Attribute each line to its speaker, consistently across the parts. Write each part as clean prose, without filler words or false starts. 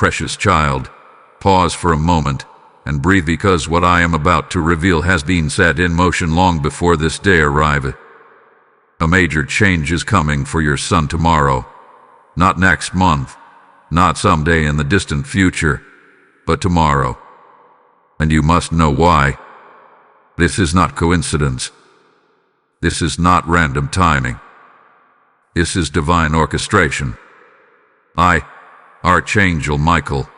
Speaker 1: precious child, pause for a moment and breathe, because what I am about to reveal has been set in motion long before this day arrive. A major change is coming for your son tomorrow. Not next month, not someday in the distant future, but tomorrow. And you must know why. This is not coincidence. This is not random timing. This is divine orchestration. I, Archangel Michael,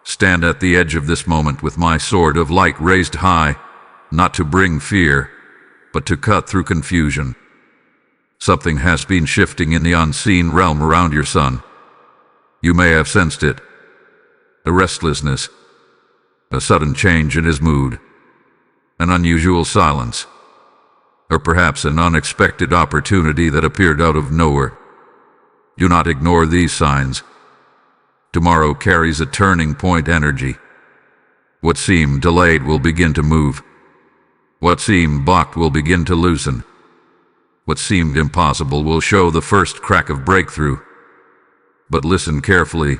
Speaker 1: stand at the edge of this moment with my sword of light raised high, not to bring fear, but to cut through confusion. Something has been shifting in the unseen realm around your son. You may have sensed it. A restlessness, a sudden change in his mood, an unusual silence, or perhaps an unexpected opportunity that appeared out of nowhere. Do not ignore these signs. Tomorrow carries a turning point energy. What seemed delayed will begin to move. What seemed blocked will begin to loosen. What seemed impossible will show the first crack of breakthrough. But listen carefully.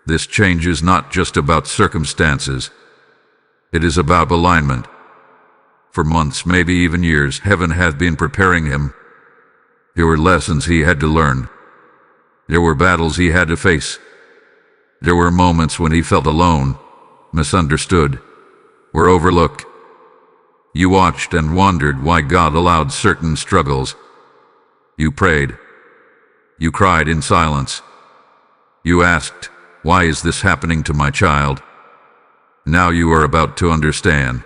Speaker 1: This change is not just about circumstances. It is about alignment. For months, maybe even years, heaven had been preparing him. There were lessons he had to learn. There were battles he had to face. There were moments when he felt alone, misunderstood, or overlooked. You watched and wondered why God allowed certain struggles. You prayed. You cried in silence. You asked, "Why is this happening to my child?" Now you are about to understand.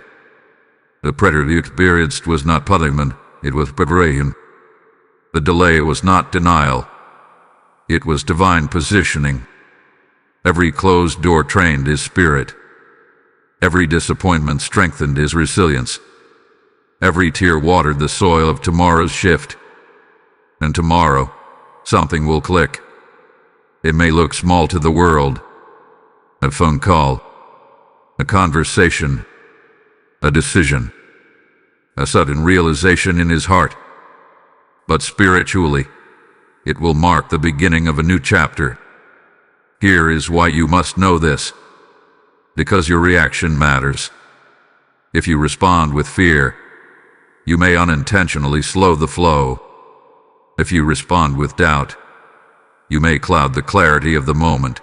Speaker 1: The predator you experienced was not punishment, it was preparation. The delay was not denial. It was divine positioning. Every closed door trained his spirit. Every disappointment strengthened his resilience. Every tear watered the soil of tomorrow's shift. And tomorrow, something will click. It may look small to the world. A phone call, a conversation, a decision, a sudden realization in his heart. But spiritually, it will mark the beginning of a new chapter. Here is why you must know this. Because your reaction matters. If you respond with fear, you may unintentionally slow the flow. If you respond with doubt, you may cloud the clarity of the moment.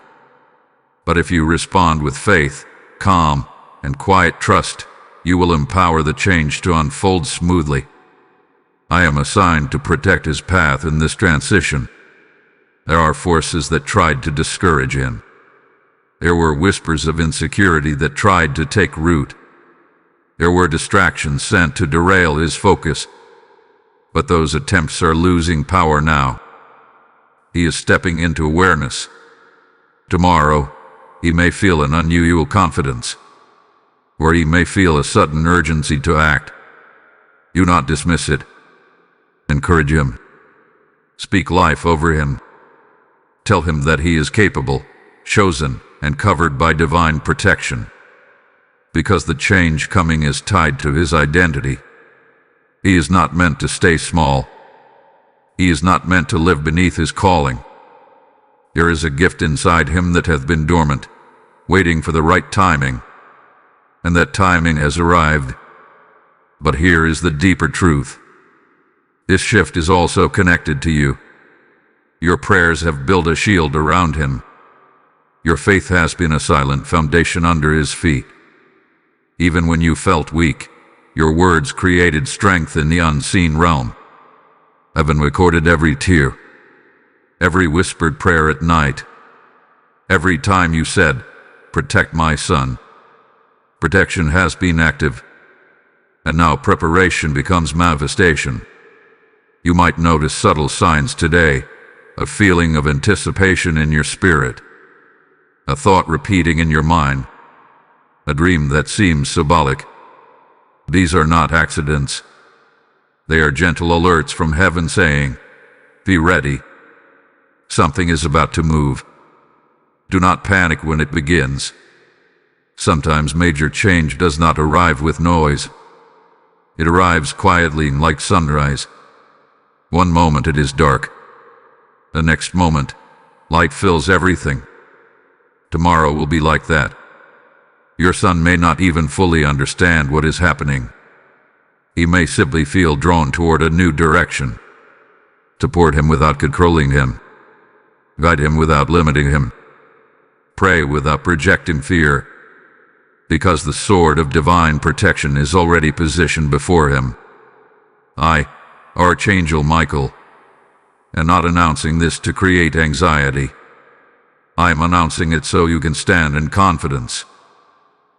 Speaker 1: But if you respond with faith, calm, and quiet trust, you will empower the change to unfold smoothly. I am assigned to protect his path in this transition. There are forces that tried to discourage him. There were whispers of insecurity that tried to take root. There were distractions sent to derail his focus. But those attempts are losing power now. He is stepping into awareness. Tomorrow, he may feel an unusual confidence, or he may feel a sudden urgency to act. Do not dismiss it. Encourage him. Speak life over him. Tell him that he is capable, chosen, and covered by divine protection. Because the change coming is tied to his identity. He is not meant to stay small. He is not meant to live beneath his calling. There is a gift inside him that hath been dormant, waiting for the right timing. And that timing has arrived. But here is the deeper truth. This shift is also connected to you. Your prayers have built a shield around him. Your faith has been a silent foundation under his feet. Even when you felt weak, your words created strength in the unseen realm. Heaven recorded every tear, every whispered prayer at night, every time you said, "Protect my son." Protection has been active, and now preparation becomes manifestation. You might notice subtle signs today, a feeling of anticipation in your spirit, a thought repeating in your mind, a dream that seems symbolic. These are not accidents. They are gentle alerts from heaven saying, "Be ready. Something is about to move." Do not panic when it begins. Sometimes major change does not arrive with noise. It arrives quietly like sunrise. One moment it is dark. The next moment, light fills everything. Tomorrow will be like that. Your son may not even fully understand what is happening. He may simply feel drawn toward a new direction. Support him without controlling him. Guide him without limiting him. Pray without projecting fear, because the sword of divine protection is already positioned before him. I, Archangel Michael, am not announcing this to create anxiety. I am announcing it so you can stand in confidence.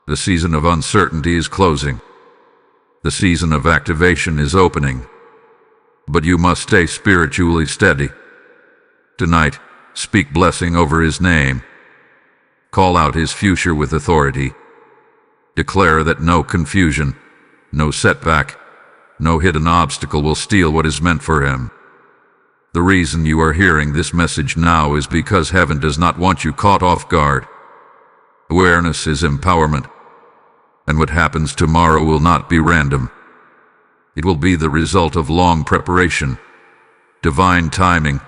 Speaker 1: The season of uncertainty is closing. The season of activation is opening. But you must stay spiritually steady. Tonight, speak blessing over his name. Call out his future with authority. Declare that no confusion, no setback, no hidden obstacle will steal what is meant for him. The reason you are hearing this message now is because heaven does not want you caught off guard. Awareness is empowerment, and what happens tomorrow will not be random. It will be the result of long preparation, divine timing,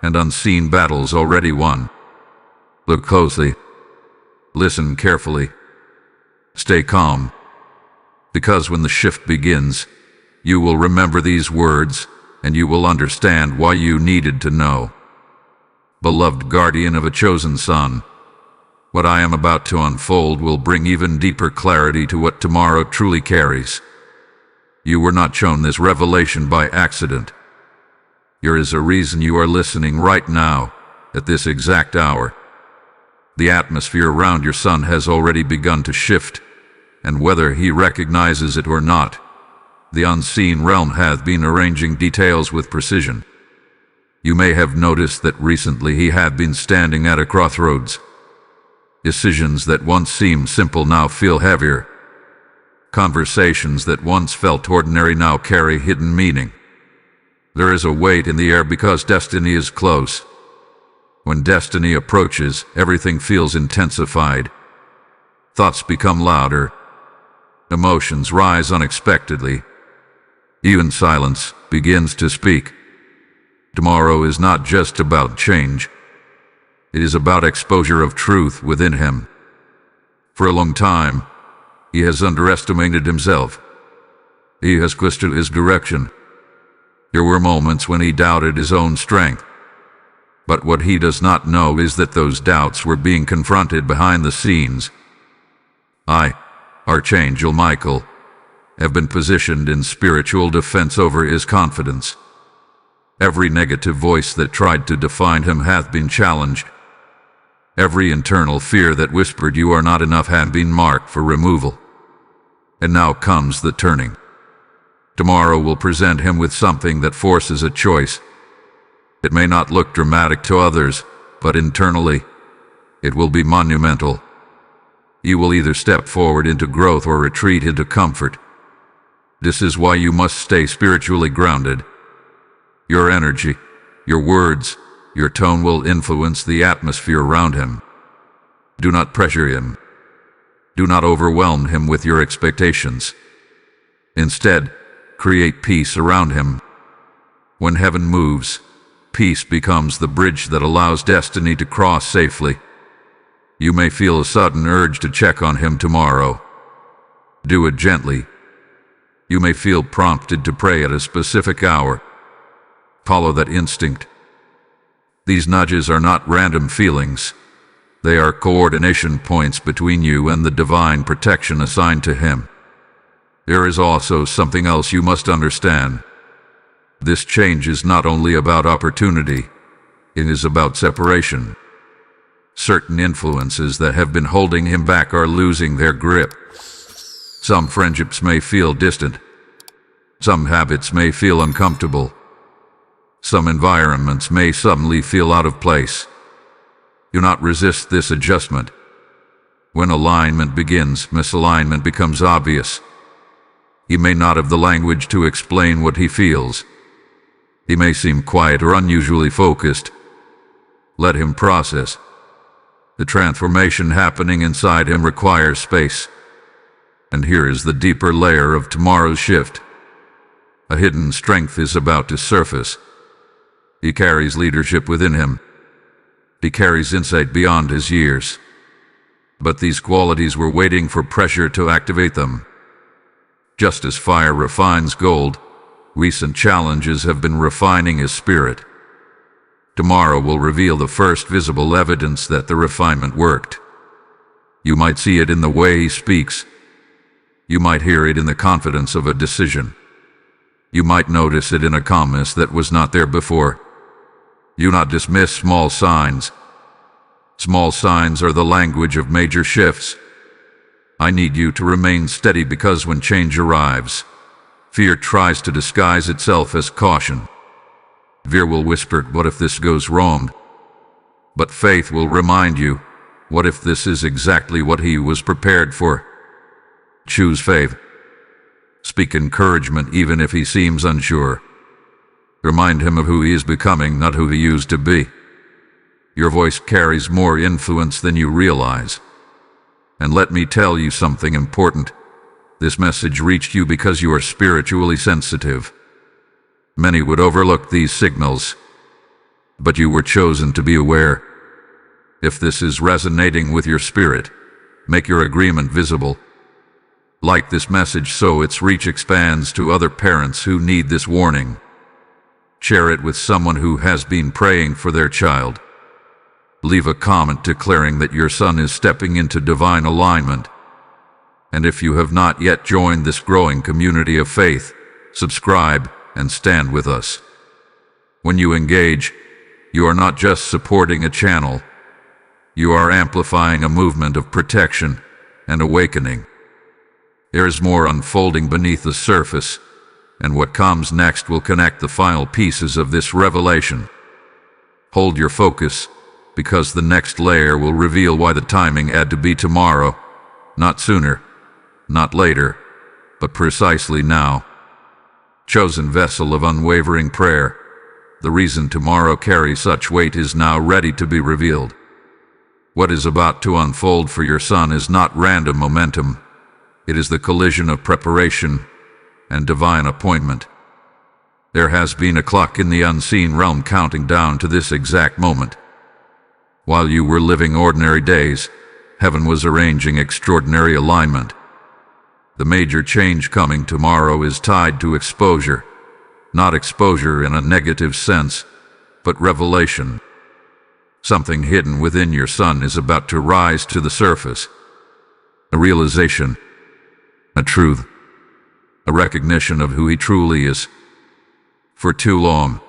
Speaker 1: and unseen battles already won. Look closely. Listen carefully. Stay calm, because when the shift begins, you will remember these words, and you will understand why you needed to know. Beloved guardian of a chosen son, what I am about to unfold will bring even deeper clarity to what tomorrow truly carries. You were not shown this revelation by accident. There is a reason you are listening right now, at this exact hour. The atmosphere around your son has already begun to shift, and whether he recognizes it or not, the unseen realm hath been arranging details with precision. You may have noticed that recently he had been standing at a crossroads. Decisions that once seemed simple now feel heavier. Conversations that once felt ordinary now carry hidden meaning. There is a weight in the air because destiny is close. When destiny approaches, everything feels intensified. Thoughts become louder. Emotions rise unexpectedly. Even silence begins to speak. Tomorrow is not just about change. It is about exposure of truth within him. For a long time, he has underestimated himself. He has questioned his direction. There were moments when he doubted his own strength. But what he does not know is that those doubts were being confronted behind the scenes. I, Archangel Michael, have been positioned in spiritual defense over his confidence. Every negative voice that tried to define him hath been challenged. Every internal fear that whispered you are not enough had been marked for removal. And now comes the turning. Tomorrow will present him with something that forces a choice. It may not look dramatic to others, but internally, it will be monumental. You will either step forward into growth or retreat into comfort. This is why you must stay spiritually grounded. Your energy, your words, your tone will influence the atmosphere around him. Do not pressure him. Do not overwhelm him with your expectations. Instead, create peace around him. When heaven moves, peace becomes the bridge that allows destiny to cross safely. You may feel a sudden urge to check on him tomorrow. Do it gently. You may feel prompted to pray at a specific hour. Follow that instinct. These nudges are not random feelings. They are coordination points between you and the divine protection assigned to him. There is also something else you must understand. This change is not only about opportunity, it is about separation. Certain influences that have been holding him back are losing their grip. Some friendships may feel distant. Some habits may feel uncomfortable. Some environments may suddenly feel out of place. Do not resist this adjustment. When alignment begins, misalignment becomes obvious. He may not have the language to explain what he feels. He may seem quiet or unusually focused. Let him process. The transformation happening inside him requires space. And here is the deeper layer of tomorrow's shift. A hidden strength is about to surface. He carries leadership within him. He carries insight beyond his years. but these qualities were waiting for pressure to activate them. Just as fire refines gold, recent challenges have been refining his spirit. Tomorrow will reveal the first visible evidence that the refinement worked. You might see it in the way he speaks. You might hear it in the confidence of a decision. You might notice it in a calmness that was not there before. Do not dismiss small signs. Small signs are the language of major shifts. I need you to remain steady because when change arrives, fear tries to disguise itself as caution. Fear will whisper, "What if this goes wrong?" But faith will remind you, "What if this is exactly what he was prepared for?" Choose faith. Speak encouragement even if he seems unsure. Remind him of who he is becoming, not who he used to be. Your voice carries more influence than you realize. And let me tell you something important. This message reached you because you are spiritually sensitive. Many would overlook these signals, but you were chosen to be aware. If this is resonating with your spirit, make your agreement visible. Like this message so its reach expands to other parents who need this warning. Share it with someone who has been praying for their child. Leave a comment declaring that your son is stepping into divine alignment. And if you have not yet joined this growing community of faith, subscribe and stand with us. When you engage, you are not just supporting a channel. You are amplifying a movement of protection and awakening. There is more unfolding beneath the surface, and what comes next will connect the final pieces of this revelation. Hold your focus, because the next layer will reveal why the timing had to be tomorrow, not sooner, not later, but precisely now. Chosen vessel of unwavering prayer, the reason tomorrow carries such weight is now ready to be revealed. What is about to unfold for your son is not random momentum. It is the collision of preparation and divine appointment. There has been a clock in the unseen realm counting down to this exact moment. While you were living ordinary days, heaven was arranging extraordinary alignment. The major change coming tomorrow is tied to exposure, not exposure in a negative sense, but revelation. Something hidden within your son is about to rise to the surface. A realization, a truth, a recognition of who he truly is. For too long,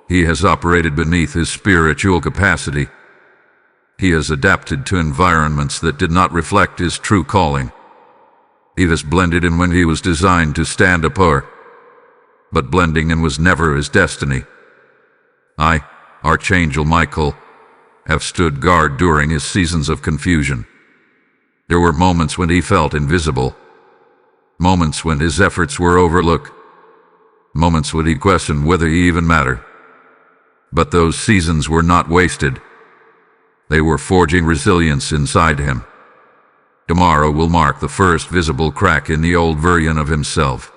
Speaker 1: he has operated beneath his spiritual capacity. He has adapted to environments that did not reflect his true calling. He has blended in when he was designed to stand apart, but blending in was never his destiny. I, Archangel Michael, have stood guard during his seasons of confusion. There were moments when he felt invisible, moments when his efforts were overlooked, moments when he questioned whether he even mattered. But those seasons were not wasted. They were forging resilience inside him. Tomorrow will mark the first visible crack in the old version of himself.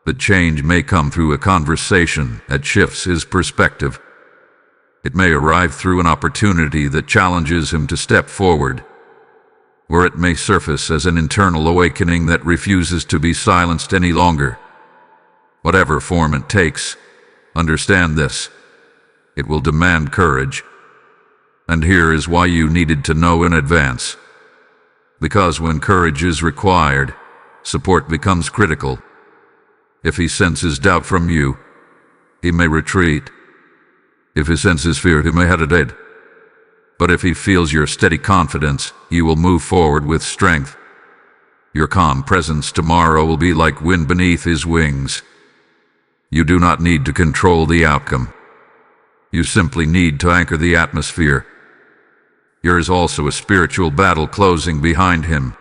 Speaker 1: The change may come through a conversation that shifts his perspective. It may arrive through an opportunity that challenges him to step forward, or it may surface as an internal awakening that refuses to be silenced any longer. Whatever form it takes, understand this: it will demand courage. And here is why you needed to know in advance. Because when courage is required, support becomes critical. If he senses doubt from you, he may retreat. If he senses fear, he may hesitate. But if he feels your steady confidence, he will move forward with strength. Your calm presence tomorrow will be like wind beneath his wings. You do not need to control the outcome. You simply need to anchor the atmosphere. There is also a spiritual battle closing behind him.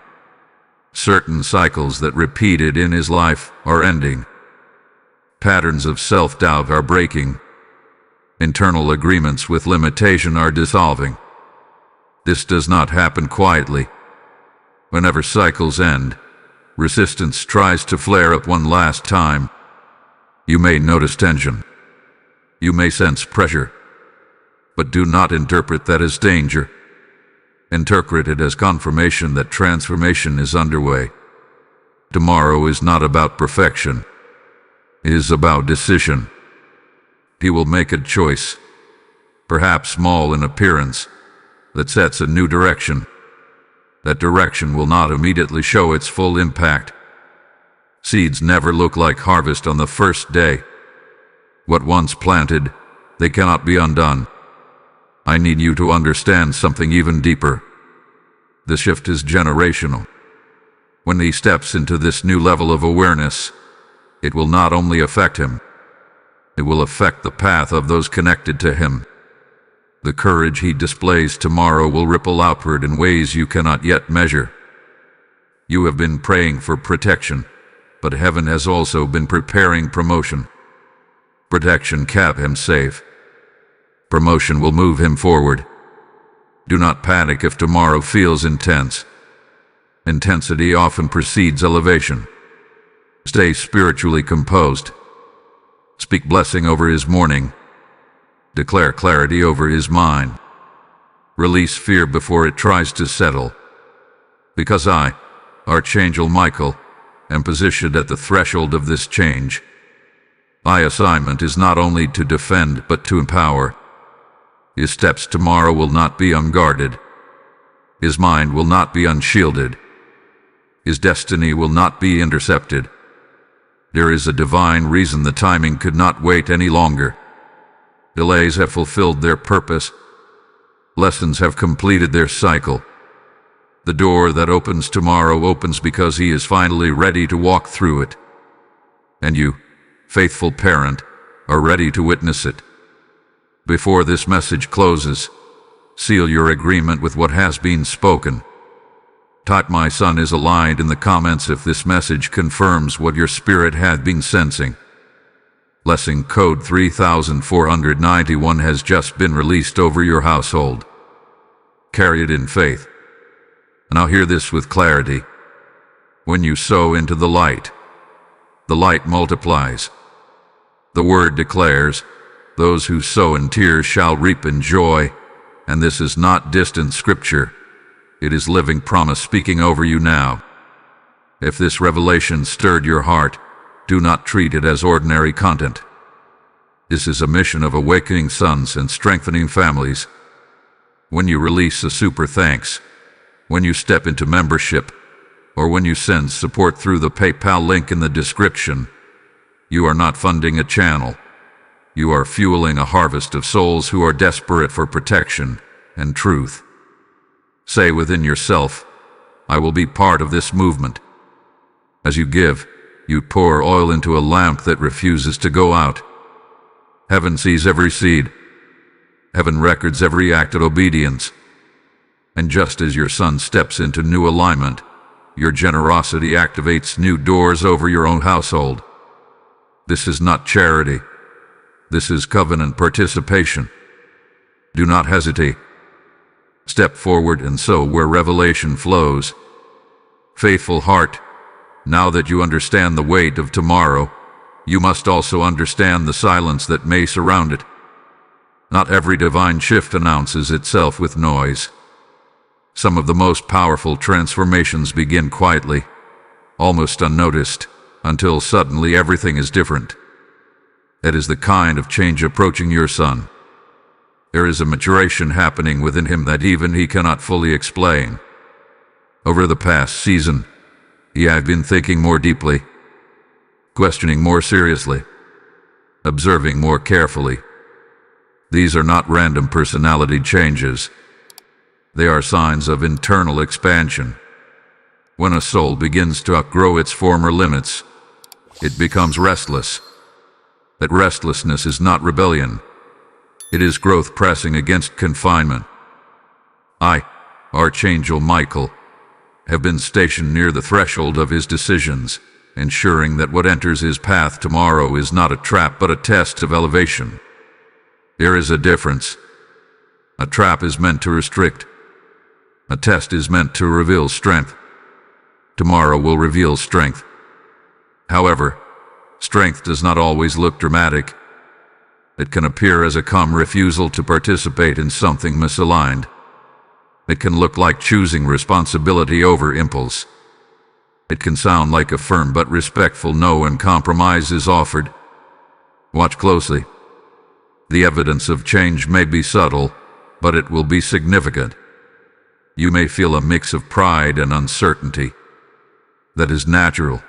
Speaker 1: Certain cycles that repeated in his life are ending. Patterns of self-doubt are breaking. Internal agreements with limitation are dissolving. This does not happen quietly. Whenever cycles end, resistance tries to flare up one last time. You may notice tension. You may sense pressure. But do not interpret that as danger. Interpret it as confirmation that transformation is underway. Tomorrow is not about perfection. It is about decision. He will make a choice, perhaps small in appearance, that sets a new direction. That direction will not immediately show its full impact. Seeds never look like harvest on the first day. What once planted, they cannot be undone. I need you to understand something even deeper. The shift is generational. When he steps into this new level of awareness, it will not only affect him, it will affect the path of those connected to him. The courage he displays tomorrow will ripple outward in ways you cannot yet measure. You have been praying for protection, but heaven has also been preparing promotion. Protection kept him safe. Promotion will move him forward. Do not panic if tomorrow feels intense. Intensity often precedes elevation. Stay spiritually composed. Speak blessing over his morning. Declare clarity over his mind. Release fear before it tries to settle. Because I, Archangel Michael, am positioned at the threshold of this change. My assignment is not only to defend but to empower. His steps tomorrow will not be unguarded. His mind will not be unshielded. His destiny will not be intercepted. There is a divine reason the timing could not wait any longer. Delays have fulfilled their purpose. Lessons have completed their cycle. The door that opens tomorrow opens because he is finally ready to walk through it. And you, faithful parent, are ready to witness it. Before this message closes, seal your agreement with what has been spoken. Type "My son is aligned" in the comments if this message confirms what your spirit had been sensing. Blessing code 3491 has just been released over your household. Carry it in faith. Now hear this with clarity. When you sow into the light multiplies. The word declares, "Those who sow in tears shall reap in joy," and this is not distant scripture. It is living promise speaking over you now. If this revelation stirred your heart, do not treat it as ordinary content. This is a mission of awakening sons and strengthening families. When you release a super thanks, when you step into membership, or when you send support through the PayPal link in the description, you are not funding a channel. You are fueling a harvest of souls who are desperate for protection and truth. Say within yourself, "I will be part of this movement." As you give, you pour oil into a lamp that refuses to go out. Heaven sees every seed. Heaven records every act of obedience. And just as your son steps into new alignment, your generosity activates new doors over your own household. This is not charity. This is covenant participation. Do not hesitate. Step forward and sow where revelation flows. Faithful heart, now that you understand the weight of tomorrow, you must also understand the silence that may surround it. Not every divine shift announces itself with noise. Some of the most powerful transformations begin quietly, almost unnoticed, until suddenly everything is different. That is the kind of change approaching your son. There is a maturation happening within him that even he cannot fully explain. Over the past season, he has been thinking more deeply, questioning more seriously, observing more carefully. These are not random personality changes. They are signs of internal expansion. When a soul begins to outgrow its former limits, it becomes restless. That restlessness is not rebellion. It is growth pressing against confinement. I, Archangel Michael, have been stationed near the threshold of his decisions, ensuring that what enters his path tomorrow is not a trap but a test of elevation. There is a difference. A trap is meant to restrict. A test is meant to reveal strength. Tomorrow will reveal strength. However, strength does not always look dramatic. It can appear as a calm refusal to participate in something misaligned. It can look like choosing responsibility over impulse. It can sound like a firm but respectful no when compromise is offered. Watch closely. The evidence of change may be subtle, but it will be significant. You may feel a mix of pride and uncertainty. That is natural.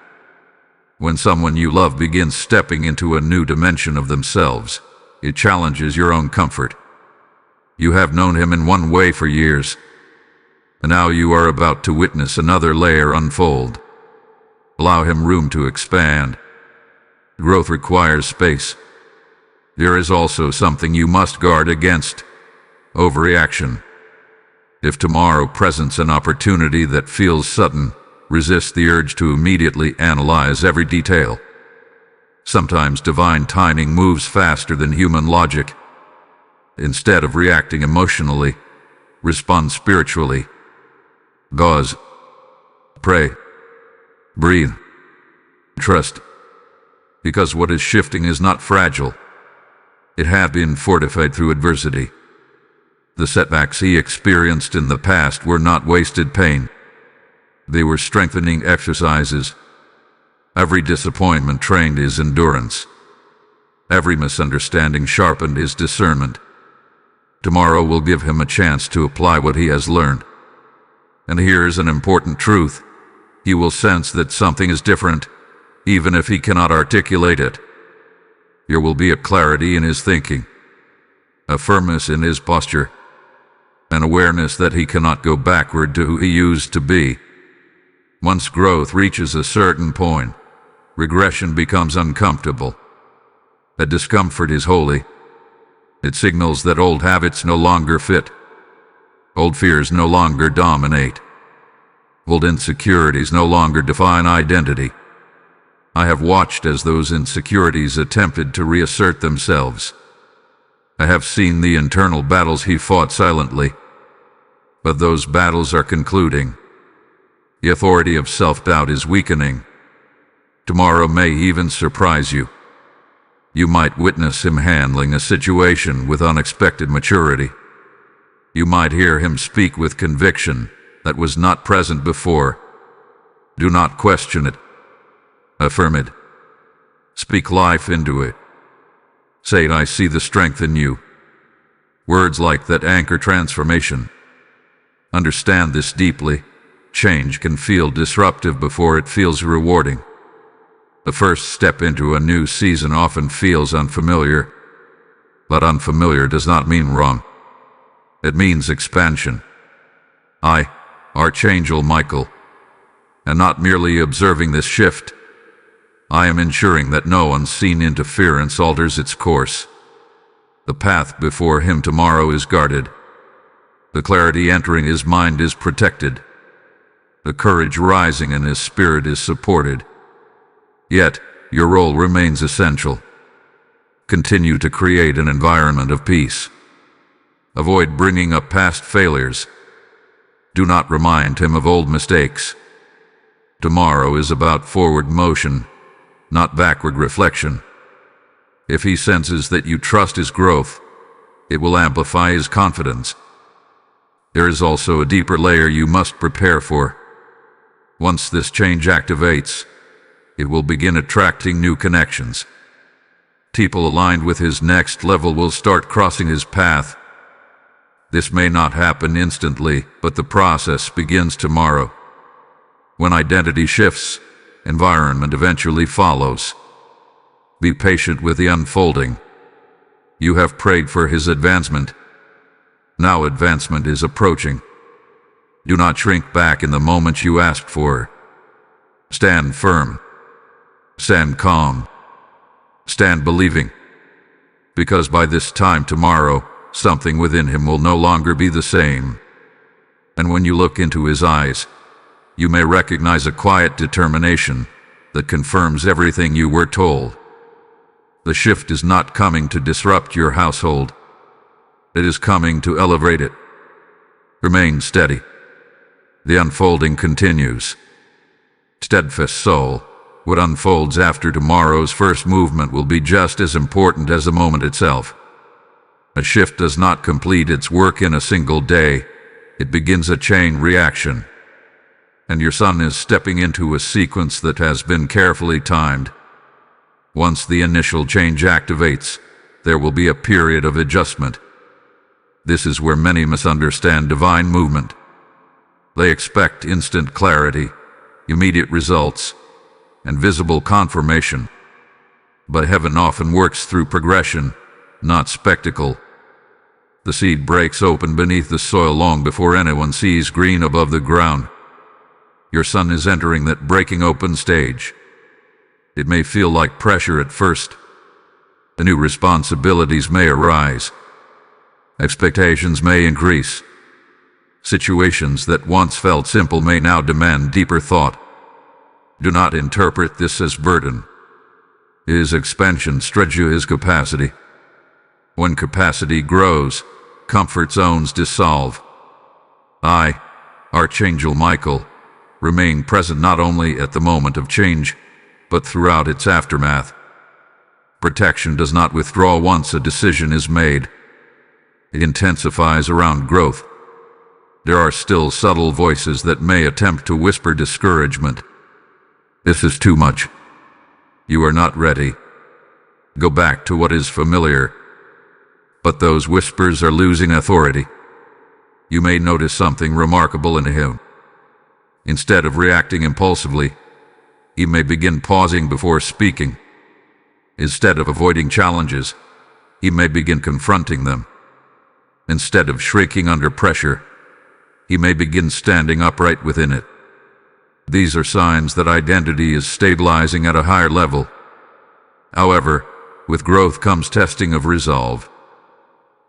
Speaker 1: When someone you love begins stepping into a new dimension of themselves, it challenges your own comfort. You have known him in one way for years, and now you are about to witness another layer unfold. Allow him room to expand. Growth requires space. There is also something you must guard against: overreaction. If tomorrow presents an opportunity that feels sudden, resist the urge to immediately analyze every detail. Sometimes divine timing moves faster than human logic. Instead of reacting emotionally, respond spiritually. Pause. Pray. Breathe. Trust. Because what is shifting is not fragile. It had been fortified through adversity. The setbacks he experienced in the past were not wasted pain. They were strengthening exercises. Every disappointment trained his endurance. Every misunderstanding sharpened his discernment. Tomorrow will give him a chance to apply what he has learned. And here's an important truth. He will sense that something is different, even if he cannot articulate it. There will be a clarity in his thinking, a firmness in his posture, an awareness that he cannot go backward to who he used to be. Once growth reaches a certain point, regression becomes uncomfortable. That discomfort is holy. It signals that old habits no longer fit. Old fears no longer dominate. Old insecurities no longer define identity. I have watched as those insecurities attempted to reassert themselves. I have seen the internal battles he fought silently. But those battles are concluding. The authority of self-doubt is weakening. Tomorrow may even surprise you. You might witness him handling a situation with unexpected maturity. You might hear him speak with conviction that was not present before. Do not question it. Affirm it. Speak life into it. Say, "I see the strength in you." Words like that anchor transformation. Understand this deeply. Change can feel disruptive before it feels rewarding. The first step into a new season often feels unfamiliar, but unfamiliar does not mean wrong. It means expansion. I, Archangel Michael, am not merely observing this shift. I am ensuring that no unseen interference alters its course. The path before him tomorrow is guarded. The clarity entering his mind is protected. The courage rising in his spirit is supported. Yet, your role remains essential. Continue to create an environment of peace. Avoid bringing up past failures. Do not remind him of old mistakes. Tomorrow is about forward motion, not backward reflection. If he senses that you trust his growth, it will amplify his confidence. There is also a deeper layer you must prepare for. Once this change activates, it will begin attracting new connections. People aligned with his next level will start crossing his path. This may not happen instantly, but the process begins tomorrow. When identity shifts, environment eventually follows. Be patient with the unfolding. You have prayed for his advancement. Now advancement is approaching. Do not shrink back in the moment you asked for. Stand firm. Stand calm. Stand believing. Because by this time tomorrow, something within him will no longer be the same. And when you look into his eyes, you may recognize a quiet determination that confirms everything you were told. The shift is not coming to disrupt your household. It is coming to elevate it. Remain steady. The unfolding continues. Steadfast soul, what unfolds after tomorrow's first movement will be just as important as the moment itself. A shift does not complete its work in a single day. it begins a chain reaction, and your son is stepping into a sequence that has been carefully timed. Once the initial change activates, there will be a period of adjustment. This is where many misunderstand divine movement. They expect instant clarity, immediate results, and visible confirmation. But heaven often works through progression, not spectacle. The seed breaks open beneath the soil long before anyone sees green above the ground. Your son is entering that breaking open stage. It may feel like pressure at first. The new responsibilities may arise. Expectations may increase. Situations that once felt simple may now demand deeper thought. Do not interpret this as burden. His expansion stretches his capacity. When capacity grows, comfort zones dissolve. I, Archangel Michael, remain present not only at the moment of change, but throughout its aftermath. Protection does not withdraw once a decision is made. It intensifies around growth. There are still subtle voices that may attempt to whisper discouragement. This is too much. You are not ready. Go back to what is familiar. But those whispers are losing authority. You may notice something remarkable in him. Instead of reacting impulsively, he may begin pausing before speaking. Instead of avoiding challenges, he may begin confronting them. Instead of shrinking under pressure, he may begin standing upright within it. These are signs that identity is stabilizing at a higher level. However, with growth comes testing of resolve.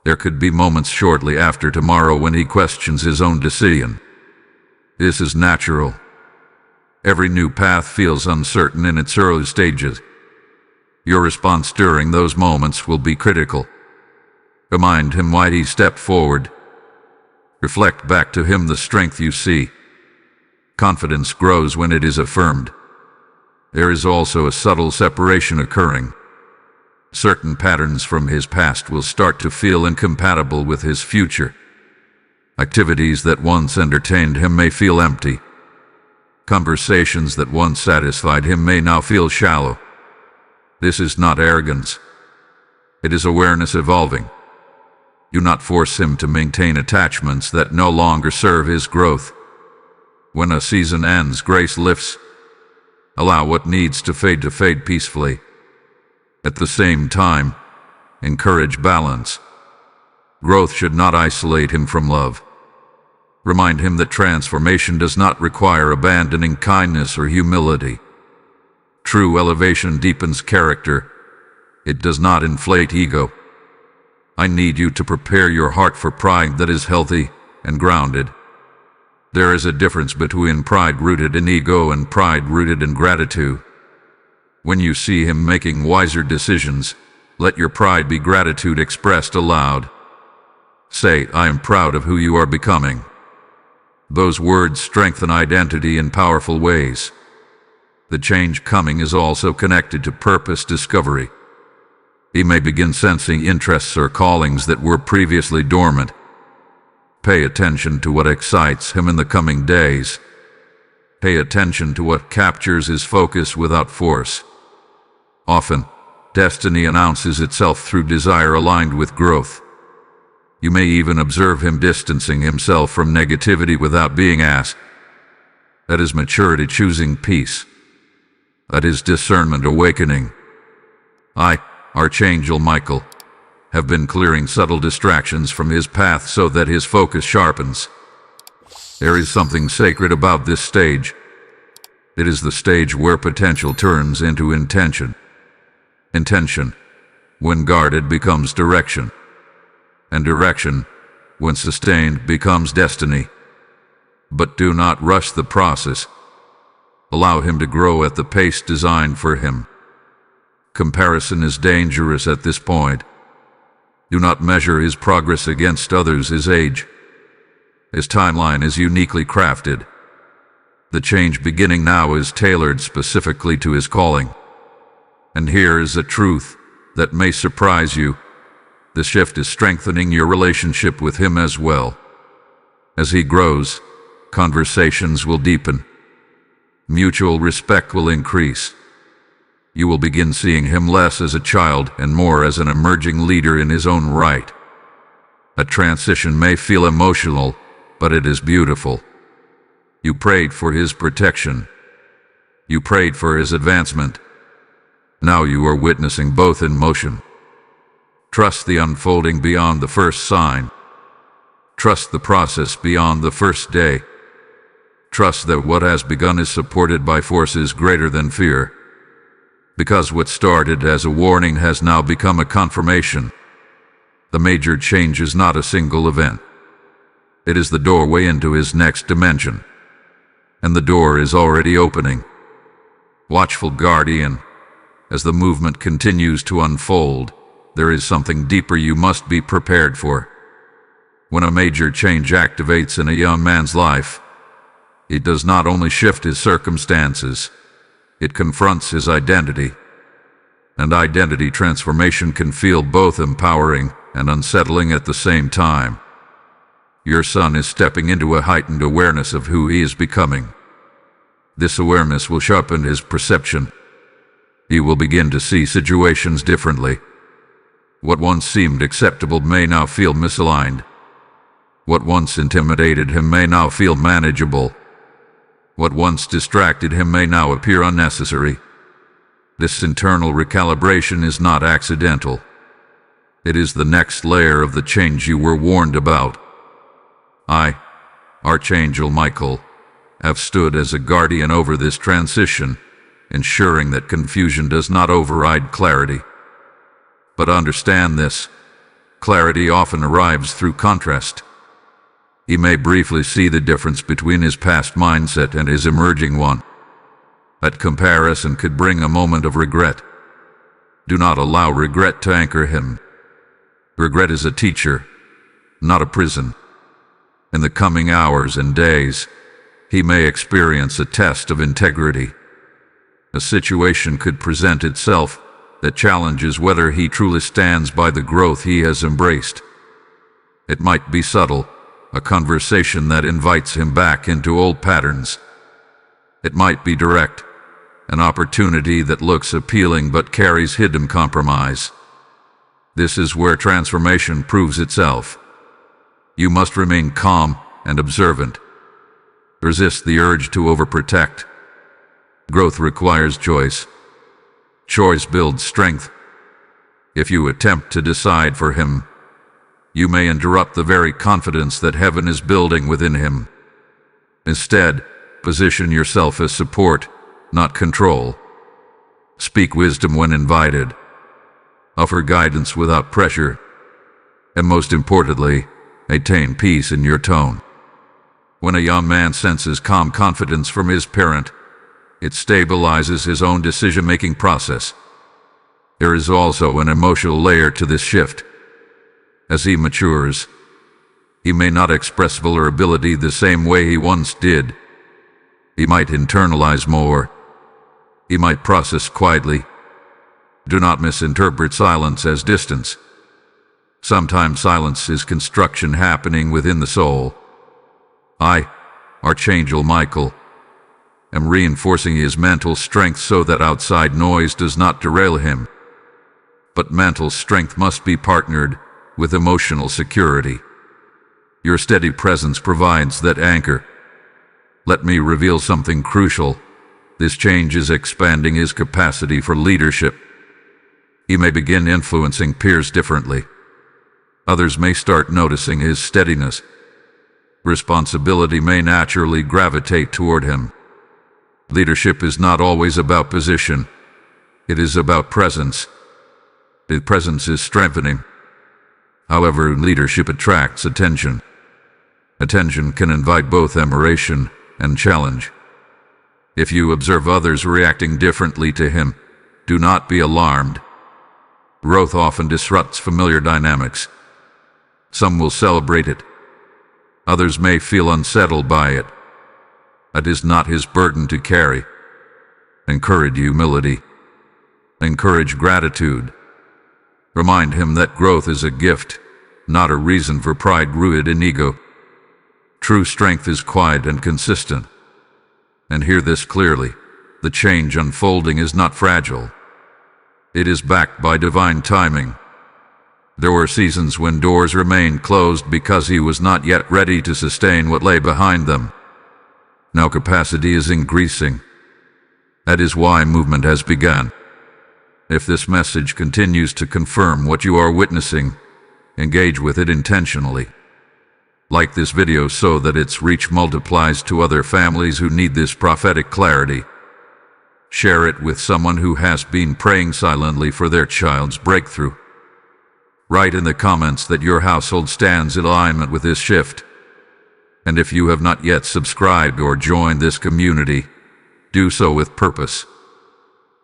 Speaker 1: There could be moments shortly after tomorrow when he questions his own decision. This is natural. Every new path feels uncertain in its early stages. Your response during those moments will be critical. Remind him why he stepped forward. Reflect back to him the strength you see. Confidence grows when it is affirmed. There is also a subtle separation occurring. Certain patterns from his past will start to feel incompatible with his future. Activities that once entertained him may feel empty. Conversations that once satisfied him may now feel shallow. This is not arrogance. It is awareness evolving. Do not force him to maintain attachments that no longer serve his growth. When a season ends, grace lifts. Allow what needs to fade peacefully. At the same time, encourage balance. Growth should not isolate him from love. Remind him that transformation does not require abandoning kindness or humility. True elevation deepens character. It does not inflate ego. I need you to prepare your heart for pride that is healthy and grounded. There is a difference between pride rooted in ego and pride rooted in gratitude. When you see him making wiser decisions, let your pride be gratitude expressed aloud. Say, I am proud of who you are becoming. Those words strengthen identity in powerful ways. The change coming is also connected to purpose discovery. He may begin sensing interests or callings that were previously dormant. Pay attention to what excites him in the coming days. Pay attention to what captures his focus without force. Often, destiny announces itself through desire aligned with growth. You may even observe him distancing himself from negativity without being asked. That is maturity choosing peace. That is discernment awakening. I, Archangel Michael, have been clearing subtle distractions from his path so that his focus sharpens. There is something sacred about this stage. It is the stage where potential turns into intention. Intention, when guarded, becomes direction. And direction, when sustained, becomes destiny. But do not rush the process. Allow him to grow at the pace designed for him. Comparison is dangerous at this point. Do not measure his progress against others his age. His timeline is uniquely crafted. The change beginning now is tailored specifically to his calling. And here is a truth that may surprise you. The shift is strengthening your relationship with him as well. As he grows, conversations will deepen. Mutual respect will increase. You will begin seeing him less as a child and more as an emerging leader in his own right. A transition may feel emotional, but it is beautiful. You prayed for his protection. You prayed for his advancement. Now you are witnessing both in motion. Trust the unfolding beyond the first sign. Trust the process beyond the first day. Trust that what has begun is supported by forces greater than fear. Because what started as a warning has now become a confirmation. The major change is not a single event. It is the doorway into his next dimension. And the door is already opening. Watchful guardian, as the movement continues to unfold, there is something deeper you must be prepared for. When a major change activates in a young man's life, it does not only shift his circumstances, it confronts his identity. And identity transformation can feel both empowering and unsettling at the same time. Your son is stepping into a heightened awareness of who he is becoming. This awareness will sharpen his perception. He will begin to see situations differently. What once seemed acceptable may now feel misaligned. What once intimidated him may now feel manageable. What once distracted him may now appear unnecessary. This internal recalibration is not accidental. It is the next layer of the change you were warned about. I, Archangel Michael, have stood as a guardian over this transition, ensuring that confusion does not override clarity. But understand this, clarity often arrives through contrast. He may briefly see the difference between his past mindset and his emerging one. That comparison could bring a moment of regret. Do not allow regret to anchor him. Regret is a teacher, not a prison. In the coming hours and days, he may experience a test of integrity. A situation could present itself that challenges whether he truly stands by the growth he has embraced. It might be subtle, a conversation that invites him back into old patterns. It might be direct, an opportunity that looks appealing but carries hidden compromise. This is where transformation proves itself. You must remain calm and observant. Resist the urge to overprotect. Growth requires choice. Choice builds strength. If you attempt to decide for him, you may interrupt the very confidence that heaven is building within him. Instead, position yourself as support, not control. Speak wisdom when invited. Offer guidance without pressure. And most importantly, maintain peace in your tone. When a young man senses calm confidence from his parent, it stabilizes his own decision-making process. There is also an emotional layer to this shift. As he matures, he may not express vulnerability the same way he once did. He might internalize more. He might process quietly. Do not misinterpret silence as distance. Sometimes silence is construction happening within the soul. I, Archangel Michael, am reinforcing his mental strength so that outside noise does not derail him. But mental strength must be partnered with emotional security. Your steady presence provides that anchor. Let me reveal something crucial. This change is expanding his capacity for leadership. He may begin influencing peers differently. Others may start noticing his steadiness. Responsibility may naturally gravitate toward him. Leadership is not always about position. It is about presence. The presence is strengthening. However, leadership attracts attention. Attention can invite both admiration and challenge. If you observe others reacting differently to him, do not be alarmed. Growth often disrupts familiar dynamics. Some will celebrate it. Others may feel unsettled by it. It is not his burden to carry. Encourage humility. Encourage gratitude. Remind him that growth is a gift, not a reason for pride rooted in ego. True strength is quiet and consistent. And hear this clearly, the change unfolding is not fragile. It is backed by divine timing. There were seasons when doors remained closed because he was not yet ready to sustain what lay behind them. Now capacity is increasing. That is why movement has begun. If this message continues to confirm what you are witnessing, engage with it intentionally. Like this video so that its reach multiplies to other families who need this prophetic clarity. Share it with someone who has been praying silently for their child's breakthrough. Write in the comments that your household stands in alignment with this shift. And if you have not yet subscribed or joined this community, do so with purpose.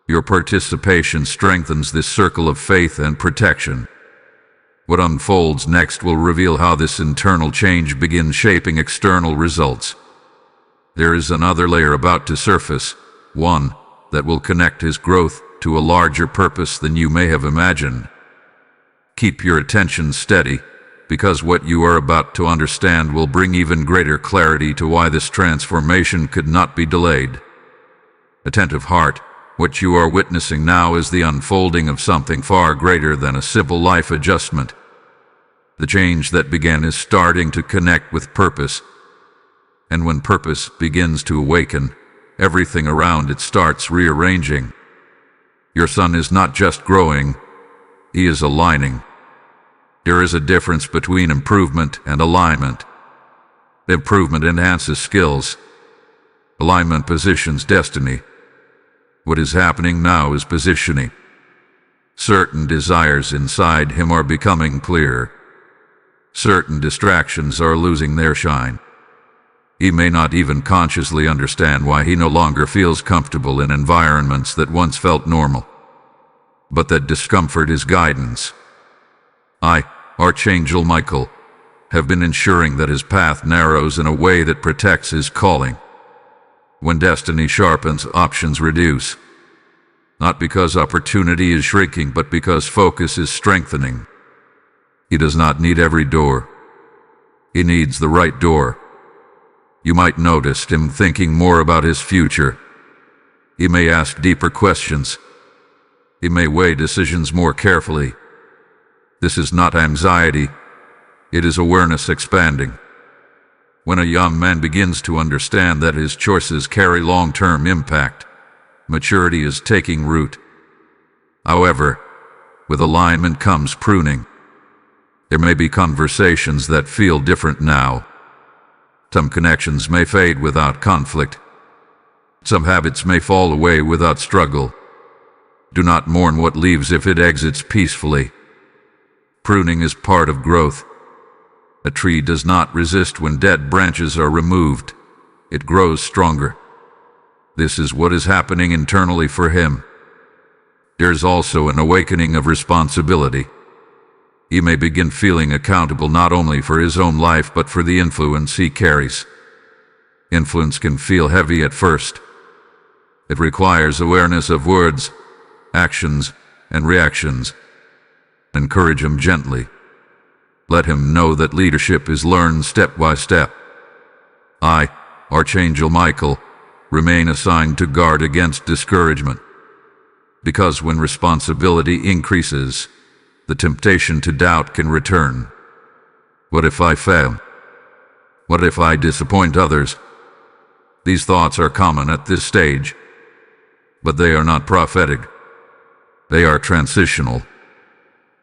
Speaker 1: Your participation strengthens this circle of faith and protection. What unfolds next will reveal how this internal change begins shaping external results. There is another layer about to surface, one that will connect his growth to a larger purpose than you may have imagined. Keep your attention steady, because what you are about to understand will bring even greater clarity to why this transformation could not be delayed. Attentive heart, what you are witnessing now is the unfolding of something far greater than a simple life adjustment. The change that began is starting to connect with purpose. And when purpose begins to awaken, everything around it starts rearranging. Your son is not just growing, he is aligning. There is a difference between improvement and alignment. Improvement enhances skills. Alignment positions destiny. What is happening now is positioning. Certain desires inside him are becoming clear. Certain distractions are losing their shine. He may not even consciously understand why he no longer feels comfortable in environments that once felt normal. But that discomfort is guidance. I, Archangel Michael, have been ensuring that his path narrows in a way that protects his calling. When destiny sharpens, options reduce. Not because opportunity is shrinking, but because focus is strengthening. He does not need every door. He needs the right door. You might notice him thinking more about his future. He may ask deeper questions. He may weigh decisions more carefully. This is not anxiety. It is awareness expanding. When a young man begins to understand that his choices carry long-term impact, maturity is taking root. However, with alignment comes pruning. There may be conversations that feel different now. Some connections may fade without conflict. Some habits may fall away without struggle. Do not mourn what leaves if it exits peacefully. Pruning is part of growth. A tree does not resist when dead branches are removed. It grows stronger. This is what is happening internally for him. There is also an awakening of responsibility. He may begin feeling accountable not only for his own life but for the influence he carries. Influence can feel heavy at first. It requires awareness of words, actions, and reactions. Encourage him gently. Let him know that leadership is learned step by step. I, Archangel Michael, remain assigned to guard against discouragement. Because when responsibility increases, the temptation to doubt can return. What if I fail? What if I disappoint others? These thoughts are common at this stage, but they are not prophetic. They are transitional.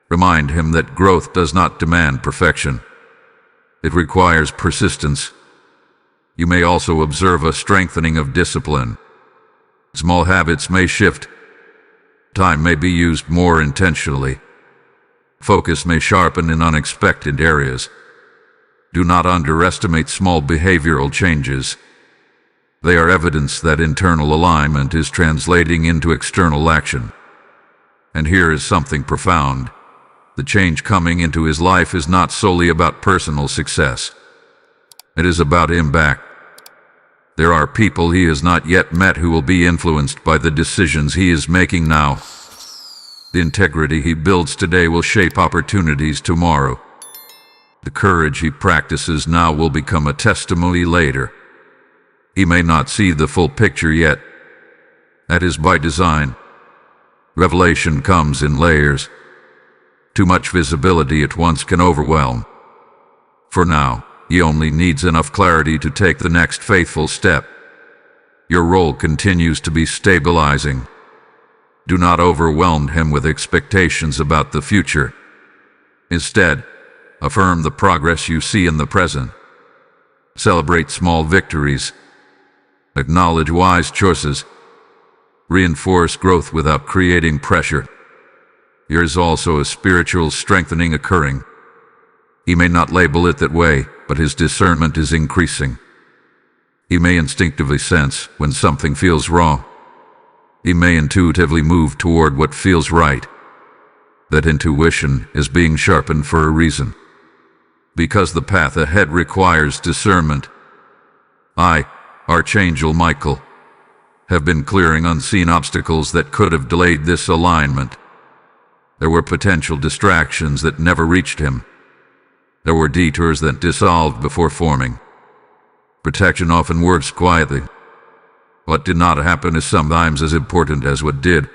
Speaker 1: Remind him that growth does not demand perfection. It requires persistence. You may also observe a strengthening of discipline. Small habits may shift. Time may be used more intentionally. Focus may sharpen in unexpected areas. Do not underestimate small behavioral changes. They are evidence that internal alignment is translating into external action. And here is something profound. The change coming into his life is not solely about personal success. It is about impact. There are people he has not yet met who will be influenced by the decisions he is making now. The integrity he builds today will shape opportunities tomorrow. The courage he practices now will become a testimony later. He may not see the full picture yet. That is by design. Revelation comes in layers. Too much visibility at once can overwhelm. For now, he only needs enough clarity to take the next faithful step. Your role continues to be stabilizing. Do not overwhelm him with expectations about the future. Instead, affirm the progress you see in the present. Celebrate small victories. Acknowledge wise choices. Reinforce growth without creating pressure. There is also a spiritual strengthening occurring. He may not label it that way, but his discernment is increasing. He may instinctively sense when something feels wrong. He may intuitively move toward what feels right. That intuition is being sharpened for a reason. Because the path ahead requires discernment. I, Archangel Michael, have been clearing unseen obstacles that could have delayed this alignment. There were potential distractions that never reached him. There were detours that dissolved before forming. Protection often works quietly. What did not happen is sometimes as important as what did.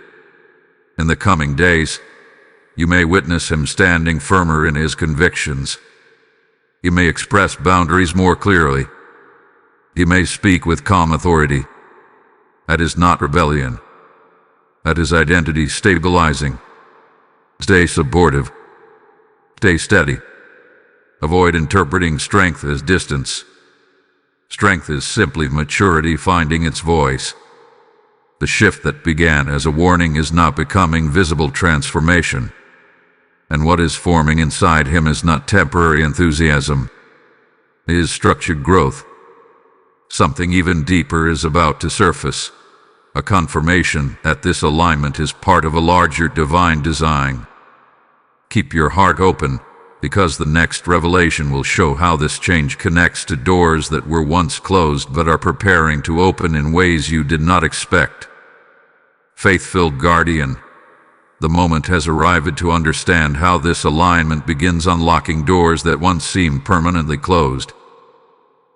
Speaker 1: In the coming days, you may witness him standing firmer in his convictions. He may express boundaries more clearly. He may speak with calm authority. That is not rebellion. That is identity stabilizing. Stay supportive. Stay steady. Avoid interpreting strength as distance. Strength is simply maturity finding its voice. The shift that began as a warning is now becoming visible transformation. And what is forming inside him is not temporary enthusiasm. It is structured growth. Something even deeper is about to surface. A confirmation that this alignment is part of a larger divine design. Keep your heart open, because the next revelation will show how this change connects to doors that were once closed but are preparing to open in ways you did not expect. Faith-filled guardian, the moment has arrived to understand how this alignment begins unlocking doors that once seemed permanently closed.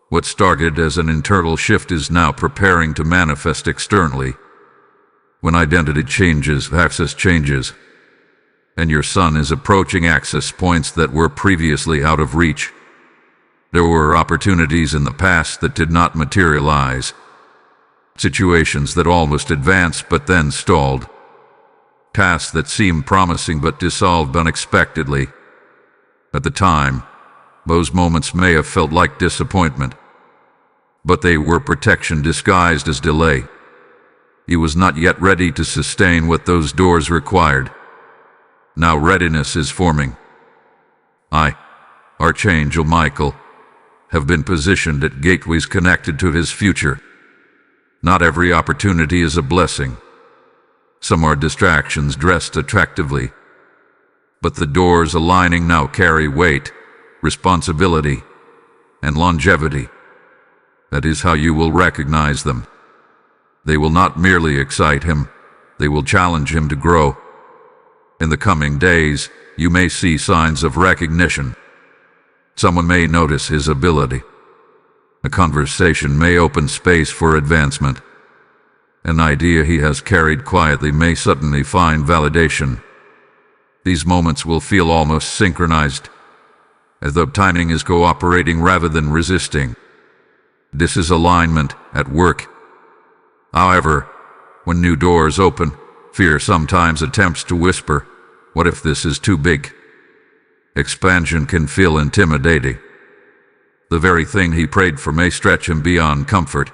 Speaker 1: What started as an internal shift is now preparing to manifest externally. When identity changes, access changes. And your son is approaching access points that were previously out of reach. There were opportunities in the past that did not materialize. Situations that almost advanced but then stalled. Tasks that seemed promising but dissolved unexpectedly. At the time, those moments may have felt like disappointment, but they were protection disguised as delay. He was not yet ready to sustain what those doors required. Now readiness is forming. I, Archangel Michael, have been positioned at gateways connected to his future. Not every opportunity is a blessing. Some are distractions dressed attractively. But the doors aligning now carry weight, responsibility, and longevity. That is how you will recognize them. They will not merely excite him, they will challenge him to grow. In the coming days, you may see signs of recognition. Someone may notice his ability. A conversation may open space for advancement. An idea he has carried quietly may suddenly find validation. These moments will feel almost synchronized, as though timing is cooperating rather than resisting. This is alignment at work. However, when new doors open, fear sometimes attempts to whisper, "What if this is too big?" Expansion can feel intimidating. The very thing he prayed for may stretch him beyond comfort.